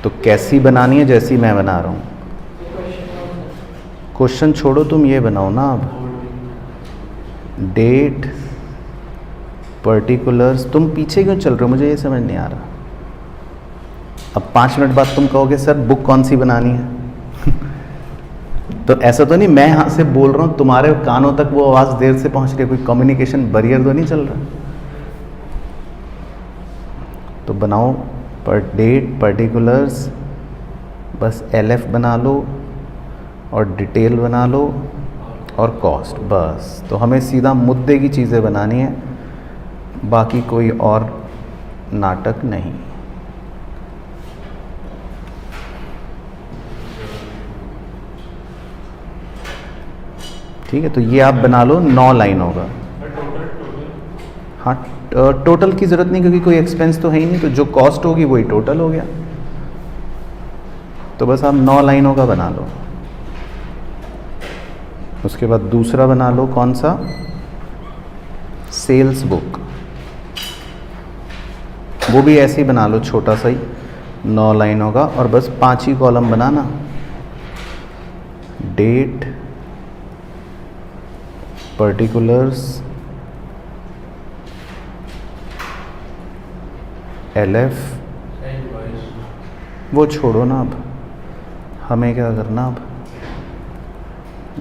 तो कैसी बनानी है जैसी मैं बना रहा हूँ। क्वेश्चन छोड़ो, तुम ये बनाओ ना अब, डेट, पर्टिकुलर्स, तुम पीछे क्यों चल रहे हो, मुझे ये समझ नहीं आ रहा। अब 5 मिनट बाद तुम कहोगे सर बुक कौन सी बनानी है तो ऐसा तो नहीं मैं यहाँ से बोल रहा हूँ तुम्हारे कानों तक वो आवाज़ देर से पहुँच रही है, कोई कम्युनिकेशन बैरियर तो नहीं चल रहा। तो बनाओ पर डेट पर्टिकुलर्स, बस LF बना लो और डिटेल बना लो और कॉस्ट, बस। तो हमें सीधा मुद्दे की चीज़ें बनानी है, बाकी कोई और नाटक नहीं। ठीक है, तो ये आप बना लो, 9 लाइन होगा। हाँ, टोटल की ज़रूरत नहीं क्योंकि कोई एक्सपेंस तो है ही नहीं, तो जो कॉस्ट होगी वही टोटल हो गया। तो बस आप 9 लाइनों का बना लो। उसके बाद दूसरा बना लो, कौन सा, सेल्स बुक। वो भी ऐसे ही बना लो, छोटा सा ही 9 लाइनों का, और बस 5 ही कॉलम बनाना, डेट पर्टिकुलर्स LF, वो छोड़ो ना, अब हमें क्या करना, अब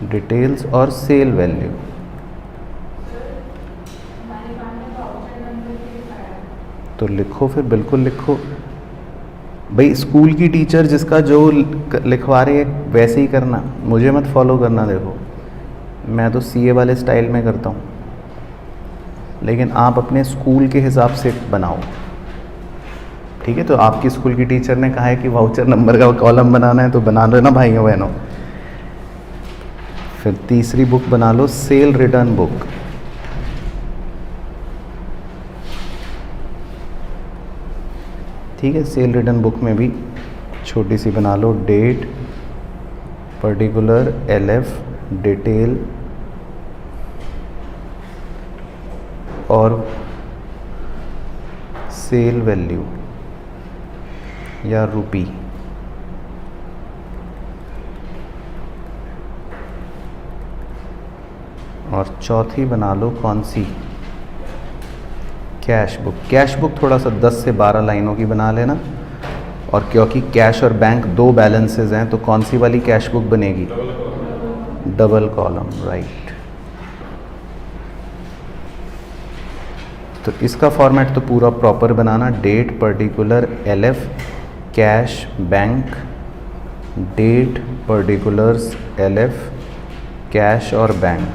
डिटेल्स और सेल वैल्यू। तो लिखो, फिर बिल्कुल लिखो भाई, स्कूल की टीचर जिसका जो लिखवा रही है वैसे ही करना, मुझे मत फॉलो करना। देखो मैं तो CA वाले स्टाइल में करता हूँ, लेकिन आप अपने स्कूल के हिसाब से बनाओ। ठीक है, तो आपकी स्कूल की टीचर ने कहा है कि वाउचर नंबर का कॉलम बनाना है, तो बना लो ना भाइयों बहनों। फिर तीसरी बुक बना लो, सेल रिटर्न बुक। ठीक है, सेल रिटर्न बुक में भी छोटी सी बना लो, डेट पर्टिकुलर LF डिटेल और सेल वैल्यू या रुपी। और चौथी बना लो, कौन सी, कैश बुक। कैश बुक थोड़ा सा 10 से 12 लाइनों की बना लेना, और क्योंकि कैश और बैंक 2 बैलेंसेस हैं, तो कौन सी वाली कैश बुक बनेगी, डबल कॉलम, राइट। तो इसका फॉर्मेट तो पूरा प्रॉपर बनाना, date particular LF cash bank, date particulars LF cash और बैंक।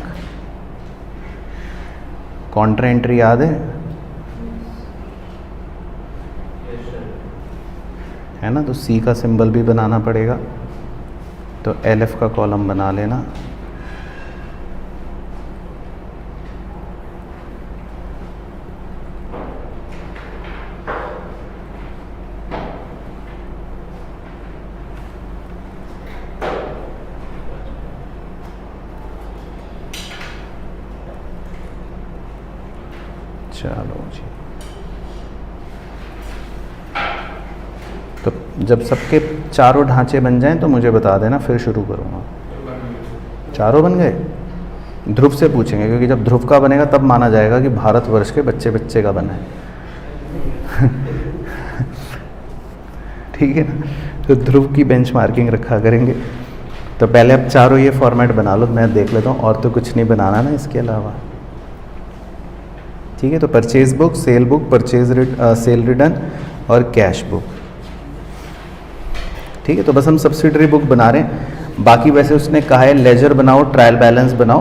कॉन्ट्रा एंट्री याद है ना, तो C का सिंबल भी बनाना पड़ेगा, तो LF का कॉलम बना लेना। चलो जी, तो जब सबके चारों ढांचे बन जाएं तो मुझे बता देना, फिर शुरू करूँगा। चारों बन गए? ध्रुव से पूछेंगे, क्योंकि जब ध्रुव का बनेगा तब माना जाएगा कि भारतवर्ष के बच्चे बच्चे का बना है ठीक है ना, तो ध्रुव की बेंचमार्किंग रखा करेंगे। तो पहले अब चारों ये फॉर्मेट बना लो, मैं देख लेता हूँ, और तो कुछ नहीं बनाना ना इसके अलावा। ठीक है, तो purchase book, cell book, cell return और कैश बुक। ठीक है, तो बस हम सब्सिडरी बुक बना रहे हैं। बाकी वैसे उसने कहा है लेजर बनाओ, ट्रायल बैलेंस बनाओ,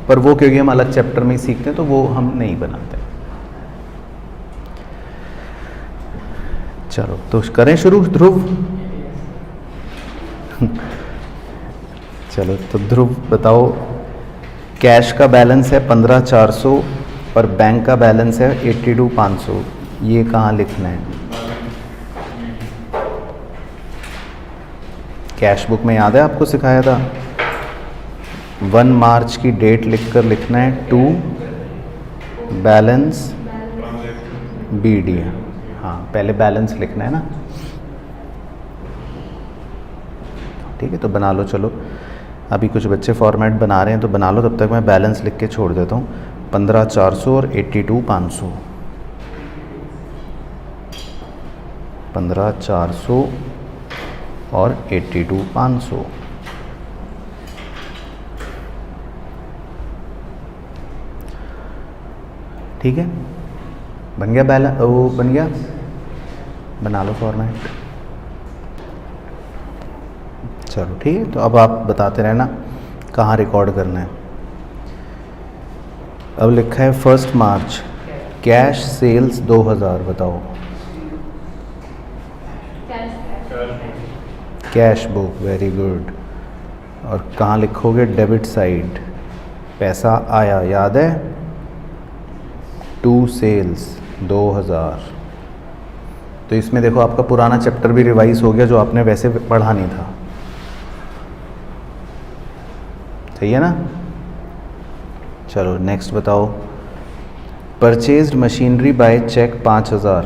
पर वो क्योंकि हम अलग चैप्टर में ही सीखते हैं तो वो हम नहीं बनाते। चलो तो करें शुरू ध्रुव चलो तो ध्रुव बताओ, कैश का बैलेंस है 15,400 और बैंक का बैलेंस है 82,500, ये कहाँ लिखना है? कैश बुक में याद है आपको सिखाया था, 1 मार्च की डेट लिखकर लिखना है, टू बैलेंस BD। हाँ, पहले बैलेंस लिखना है ना। ठीक है, तो बना लो। चलो अभी कुछ बच्चे फॉर्मेट बना रहे हैं तो बना लो, तब तक मैं बैलेंस लिख के छोड़ देता हूँ। 15,400 और 82,500। 15,400 और 82,500। ठीक है, बन गया वो बन गया, बना लो फॉर्मेट। चलो ठीक है, तो अब आप बताते रहना कहाँ रिकॉर्ड करना है। अब लिखा है 1 मार्च कैश सेल्स 2000, बताओ। Cash book, very good. और कहाँ लिखोगे? डेबिट साइड, पैसा आया, याद है? To sales 2000। तो इसमें देखो आपका पुराना चैप्टर भी रिवाइज हो गया जो आपने वैसे पढ़ा नहीं था। सही है ना? चलो नेक्स्ट बताओ। Purchased machinery by cheque 5000,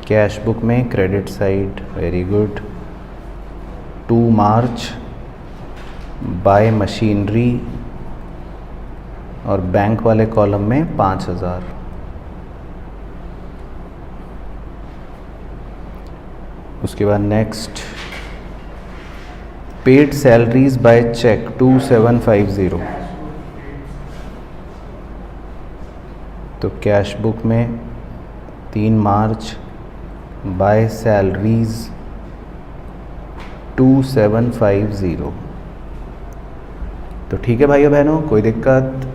cash book में credit side, very good. 2 March by machinery और बैंक वाले कॉलम में 5000। उसके बाद next paid salaries by cheque 2750, तो कैश बुक में 3 मार्च बाय सैलरीज 2750। तो ठीक है भाइयों बहनों, कोई दिक्कत?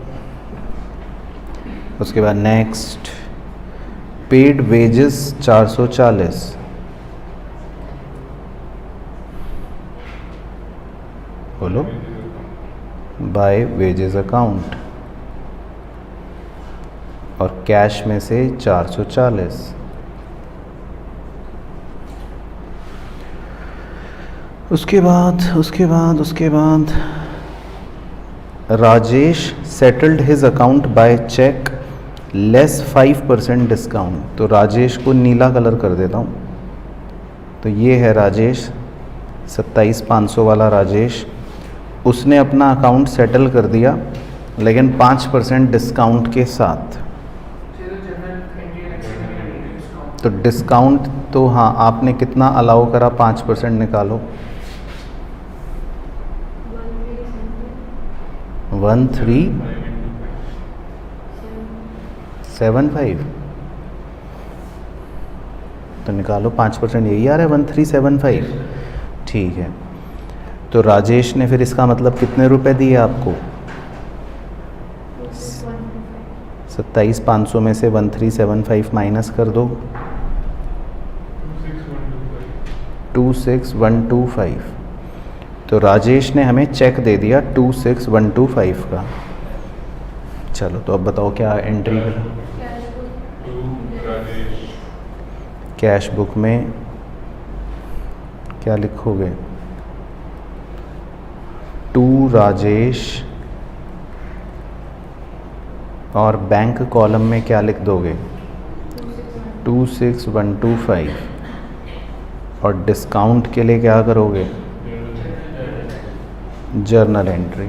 उसके बाद नेक्स्ट पेड वेजेस 440, बोलो, बाय वेजेस अकाउंट, और कैश में से 440। उसके बाद Rajesh settled his account by cheque less 5% discount, तो राजेश को नीला कलर कर देता हूँ। तो ये है राजेश, 27,500 वाला राजेश, उसने अपना अकाउंट सेटल कर दिया लेकिन 5% डिस्काउंट के साथ। तो डिस्काउंट तो हाँ, आपने कितना अलाउ करा? 5% निकालो। 1375, तो निकालो 5%, यही आ रहा है 1375। ठीक है, तो राजेश ने फिर इसका मतलब कितने रुपए दिए आपको? 27,500 में से 1375 माइनस कर दो, 26,125। तो राजेश ने हमें चेक दे दिया 26,125 का। चलो तो अब बताओ क्या एंट्री करें? कैश बुक में क्या लिखोगे? 2 राजेश, और बैंक कॉलम में क्या लिख दोगे? 26,125, और डिस्काउंट के लिए क्या करोगे? Journal entry,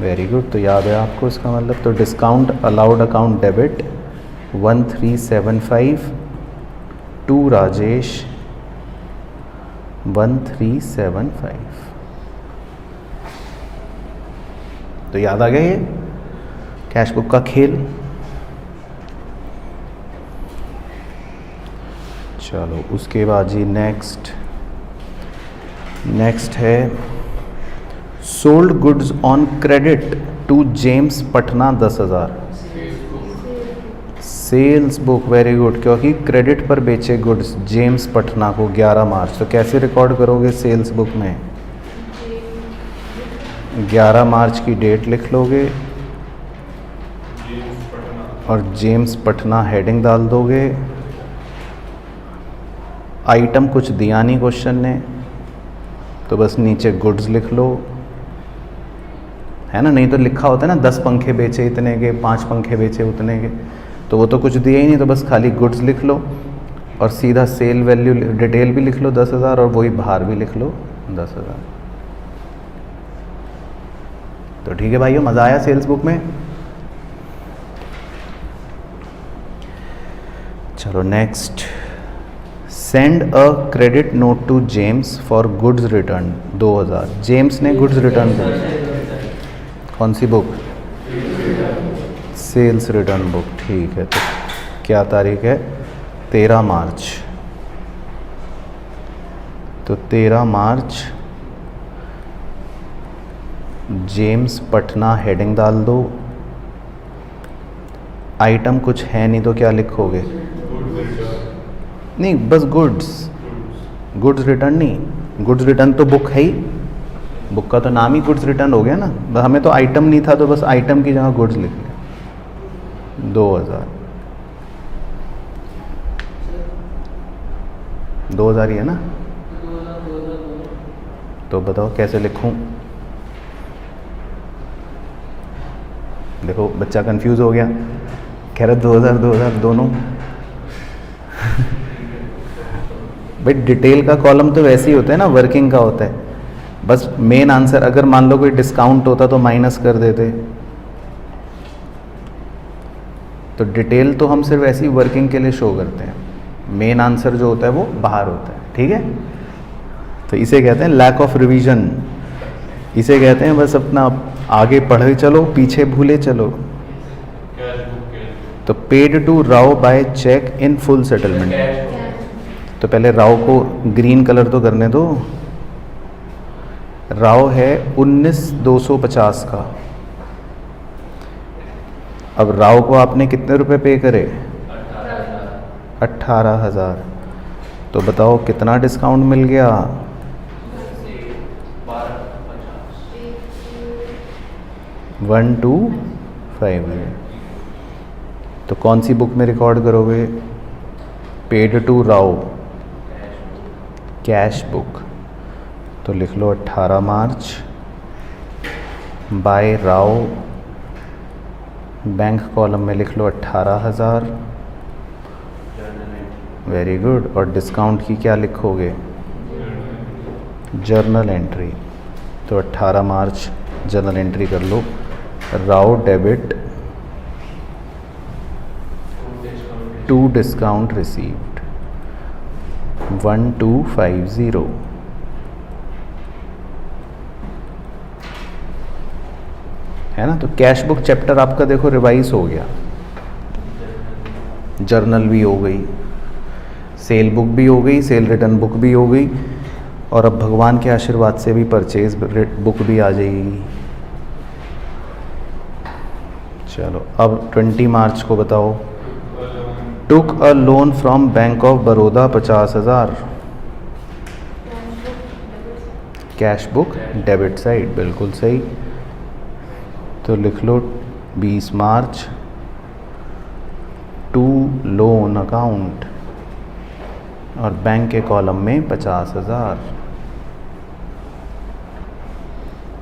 very good. तो याद है आपको इसका मतलब? तो discount allowed account debit 1375, 2 Rajesh 1375। तो याद आ गया ये कैश बुक का खेल। चलो उसके बाद जी नेक्स्ट है sold goods on credit to James Patna 10,000, sales book, very good, क्योंकि क्रेडिट पर बेचे गुड्स जेम्स पटना को 11 मार्च। तो कैसे रिकॉर्ड करोगे सेल्स बुक में? 11 मार्च की डेट लिख लोगे और जेम्स पटना हेडिंग डाल दोगे। आइटम कुछ दिया नहीं क्वेश्चन ने, तो बस नीचे गुड्स लिख लो, है ना? नहीं तो लिखा होता है ना 10 पंखे बेचे इतने के, 5 पंखे बेचे उतने के, तो वो तो कुछ दिया ही नहीं, तो बस खाली गुड्स लिख लो और सीधा सेल वैल्यू डिटेल भी लिख लो 10,000 और वही बाहर भी लिख लो 10,000। तो ठीक है भाइयों, मज़ा आया सेल्स बुक में? चलो next, send a credit note to James for goods return 2000। जेम्स ने गुड्स रिटर्न कर, कौन सी बुक? सेल्स रिटर्न बुक, ठीक है। तो क्या तारीख है? 13 मार्च। तो 13 मार्च जेम्स पटना हेडिंग डाल दो। आइटम कुछ है नहीं तो क्या लिखोगे? नहीं, बस गुड्स। गुड्स रिटर्न नहीं, गुड्स रिटर्न तो बुक है ही, बुक का तो नाम ही गुड्स रिटर्न हो गया ना। हमें तो आइटम नहीं था तो बस आइटम की जगह गुड्स लिख लिया। 2000 ही है ना? तो बताओ कैसे लिखूं? देखो बच्चा कंफ्यूज हो गया, कह रहा 2000 दोनों। भाई डिटेल का कॉलम तो वैसे ही होता है ना, वर्किंग का होता है। बस मेन आंसर, अगर मान लो कोई डिस्काउंट होता तो माइनस कर देते। तो डिटेल तो हम सिर्फ ऐसी वर्किंग के लिए शो करते हैं, मेन आंसर जो होता है वो बाहर होता है, ठीक है। तो इसे कहते हैं लैक ऑफ रिवीजन। इसे कहते हैं बस अपना आगे पढ़े चलो, पीछे भूले चलो। तो paid to Rao by cheque in full settlement. तो पहले राव को ग्रीन कलर तो करने दो। राव है 19,250 का। अब राव को आपने कितने रुपए पे करे? 18,000। तो बताओ कितना डिस्काउंट मिल गया? 1250। तो कौन सी बुक में रिकॉर्ड करोगे? Paid to Rao cash book. तो लिख लो 18 March by Rao, bank column में लिख लो 18,000। Very good. और डिस्काउंट की क्या लिखोगे? Journal entry. तो 18 मार्च जर्नल एंट्री कर लो, Rao debit to discount received 1250। है ना? तो कैश बुक चैप्टर आपका देखो रिवाइज हो गया, जर्नल भी हो गई, सेल बुक भी हो गई, सेल रिटर्न बुक भी हो गई, और अब भगवान के आशीर्वाद से भी परचेज बुक भी आ जाएगी। चलो अब 20 मार्च को बताओ। Took a loan from Bank of Baroda 50,000। Cash book debit side, बिल्कुल सही। तो लिख लो 20 मार्च टू लोन अकाउंट, और बैंक के कॉलम में 50,000।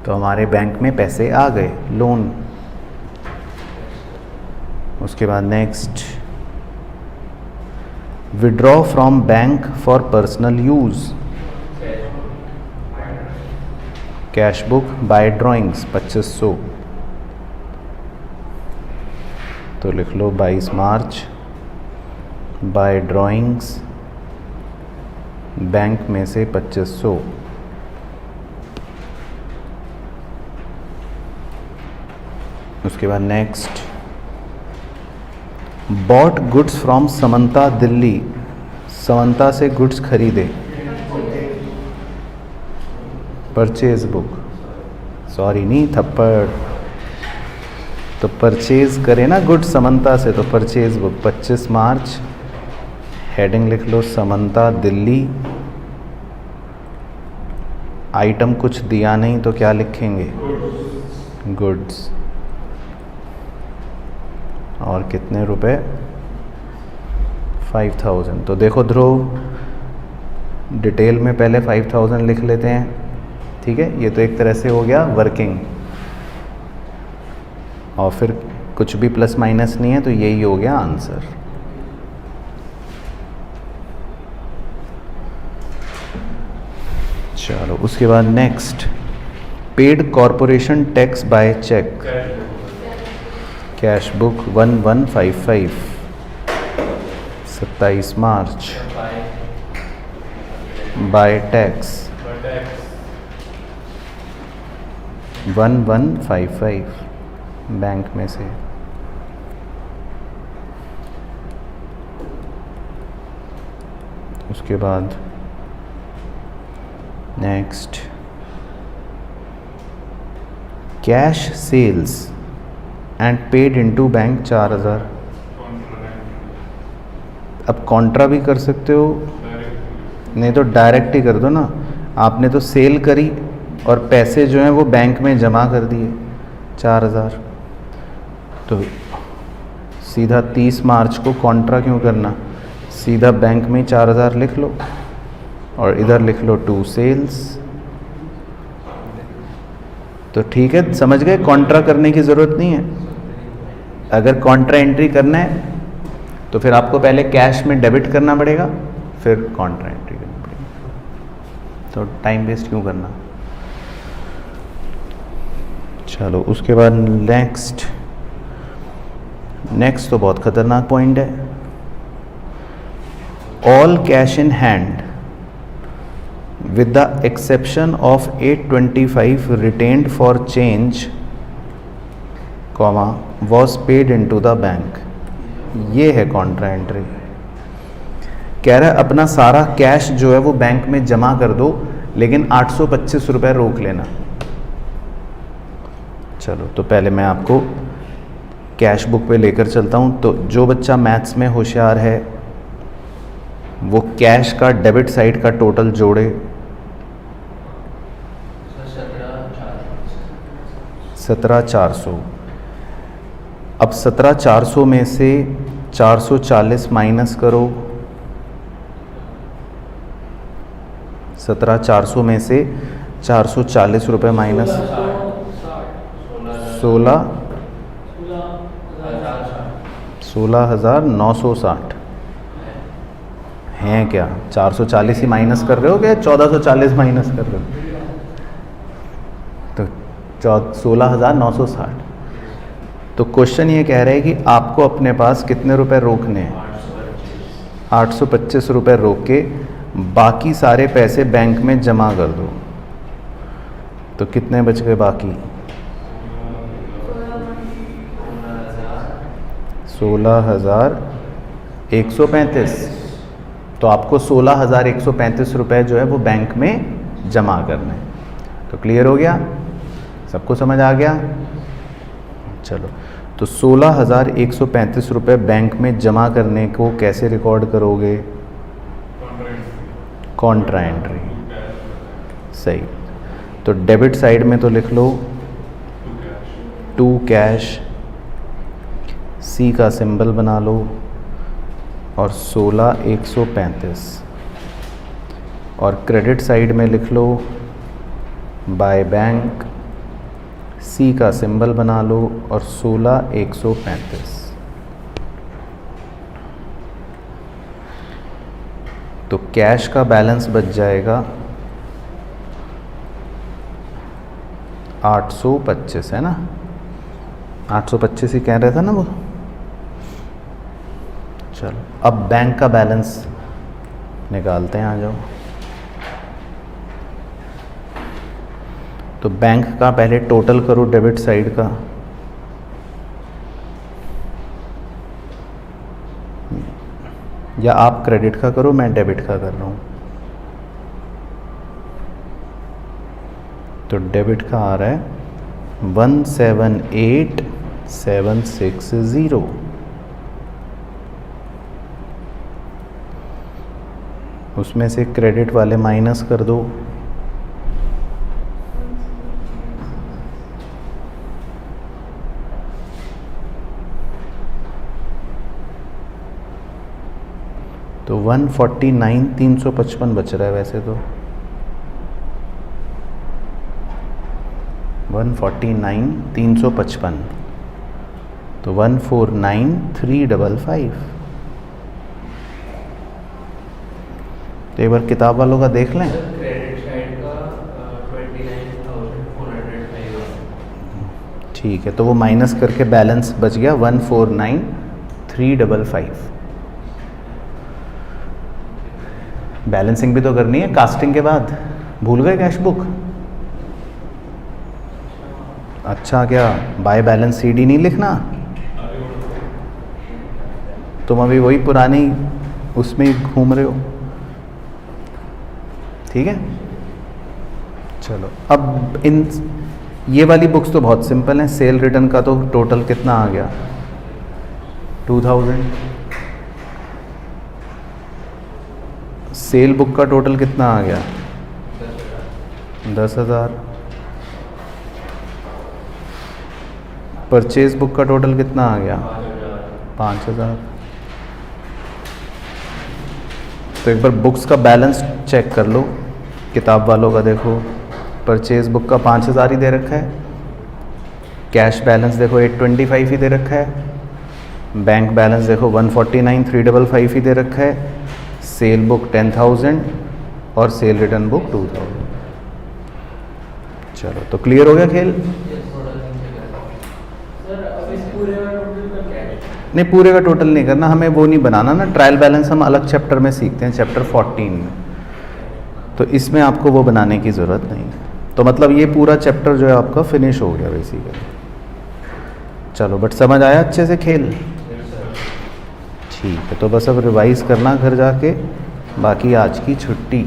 तो हमारे बैंक में पैसे आ गए, लोन। उसके बाद next, withdraw from bank for personal use. Cash book by drawings 2500। तो लिख लो 22 मार्च बाय ड्राइंग्स, बैंक में से 2500। उसके बाद next, bought goods from Samantha Delhi. Samantha से गुड्स खरीदे, परचेज बुक, सॉरी नहीं थप्पड़। तो परचेज करे ना गुड्स समंता से, तो परचेज बुक 25 मार्च, हेडिंग लिख लो समंता दिल्ली। आइटम कुछ दिया नहीं तो क्या लिखेंगे? गुड्स। और कितने रुपए? 5,000। तो देखो ध्रुव, डिटेल में पहले 5,000 लिख लेते हैं, ठीक है। ये तो एक तरह से हो गया वर्किंग, और फिर कुछ भी प्लस माइनस नहीं है, तो यही हो गया आंसर। चलो उसके बाद next, paid corporation tax by cheque. Cash book 1155 23 March by by tax 1155 bank में से। उसके बाद next cash sales and paid into bank 4000। अब कॉन्ट्रा भी कर सकते हो, नहीं तो डायरेक्ट ही कर दो ना। आपने तो सेल करी और पैसे जो हैं वो बैंक में जमा कर दिए 4000, तो सीधा 30 मार्च को कॉन्ट्रा क्यों करना, सीधा बैंक में 4000 लिख लो और इधर लिख लो टू सेल्स। तो ठीक है, समझ गए, कॉन्ट्रा करने की ज़रूरत नहीं है। अगर कॉन्ट्रा एंट्री करना है तो फिर आपको पहले कैश में डेबिट करना पड़ेगा, फिर कॉन्ट्रा एंट्री करनी पड़ेगी। तो टाइम वेस्ट क्यों करना। चलो उसके बाद नेक्स्ट तो बहुत खतरनाक पॉइंट है। All cash in hand with the exception of 825 retained for change, comma was paid into the bank। ये है कॉन्ट्रा एंट्री। कह रहा है अपना सारा कैश जो है वो बैंक में जमा कर दो, लेकिन 825 रुपये रोक लेना। चलो तो पहले मैं आपको कैश बुक पे लेकर चलता हूँ। तो जो बच्चा मैथ्स में होशियार है वो कैश का डेबिट साइड का टोटल जोड़े। 17,400। अब 17,400 में से 440 माइनस करो। 17,400 में से 440 रुपये माइनस 16,960 हैं क्या? 440 ही माइनस कर रहे हो क्या 1440 माइनस कर रहे हो? तो 16,960। तो क्वेश्चन ये कह रहे हैं कि आपको अपने पास कितने रुपए रोकने हैं? 825 रुपये रोक के बाकी सारे पैसे बैंक में जमा कर दो। तो कितने बच गए बाकी? 16,135। तो आपको 16,135 रुपये जो है वो बैंक में जमा करने हैं। तो क्लियर हो गया? सबको समझ आ गया? चलो तो 16,135 रुपये बैंक में जमा करने को कैसे रिकॉर्ड करोगे? Contra entry. सही। तो डेबिट साइड में तो लिख लो टू कैश, सी का सिंबल बना लो और 16,135। और क्रेडिट साइड में लिख लो बाय बैंक, सी का सिंबल बना लो और 16,135। तो कैश का बैलेंस बच जाएगा 825, है ना? 825 ही कह रहा था ना वो। चलो अब बैंक का बैलेंस निकालते हैं, आ जाओ। तो बैंक का पहले टोटल करो डेबिट साइड का। या आप क्रेडिट का करो, मैं डेबिट का कर रहा हूँ। तो डेबिट का आ रहा है 178,760। उसमें से क्रेडिट वाले माइनस कर दो। तो 149,355 बच रहा है वैसे तो। 149,355। तो 149,355। तो एक बार किताब वालों का देख लें। क्रेडिट साइड का 29,405। ठीक है, तो वो माइनस करके बैलेंस बच गया 149,355। बैलेंसिंग भी तो करनी है कास्टिंग के बाद, भूल गए कैश बुक? अच्छा, क्या बाय बैलेंस सीडी नहीं लिखना? तुम अभी वही पुरानी उसमें ही घूम रहे हो। ठीक है, चलो अब ये वाली बुक्स तो बहुत सिंपल हैं। सेल रिटर्न का तो टोटल कितना आ गया? 2000। सेल बुक का टोटल कितना आ गया? 10,000। परचेज बुक का टोटल कितना आ गया? 5,000। तो एक बार बुक्स का बैलेंस चेक कर लो, किताब वालों का देखो। परचेज बुक का 5,000 ही दे रखा है, कैश बैलेंस देखो 825 ही दे रखा है, बैंक बैलेंस देखो 149,355 ही दे रखा है, सेल बुक 10,000 और सेल रिटर्न बुक 2,000। चलो तो क्लियर हो गया खेल? सर अब इस पूरे का टोटल का क्या है? नहीं, पूरे का टोटल नहीं करना, हमें वो नहीं बनाना ना। ट्रायल बैलेंस हम अलग चैप्टर में सीखते हैं, चैप्टर 14 में, तो इसमें आपको वो बनाने की ज़रूरत नहीं है। तो मतलब ये पूरा चैप्टर जो है आपका फिनिश हो गया बेसिकली। चलो, बट समझ आया अच्छे से खेल? ठीक है, तो बस अब रिवाइज़ करना घर जाके, बाकी आज की छुट्टी।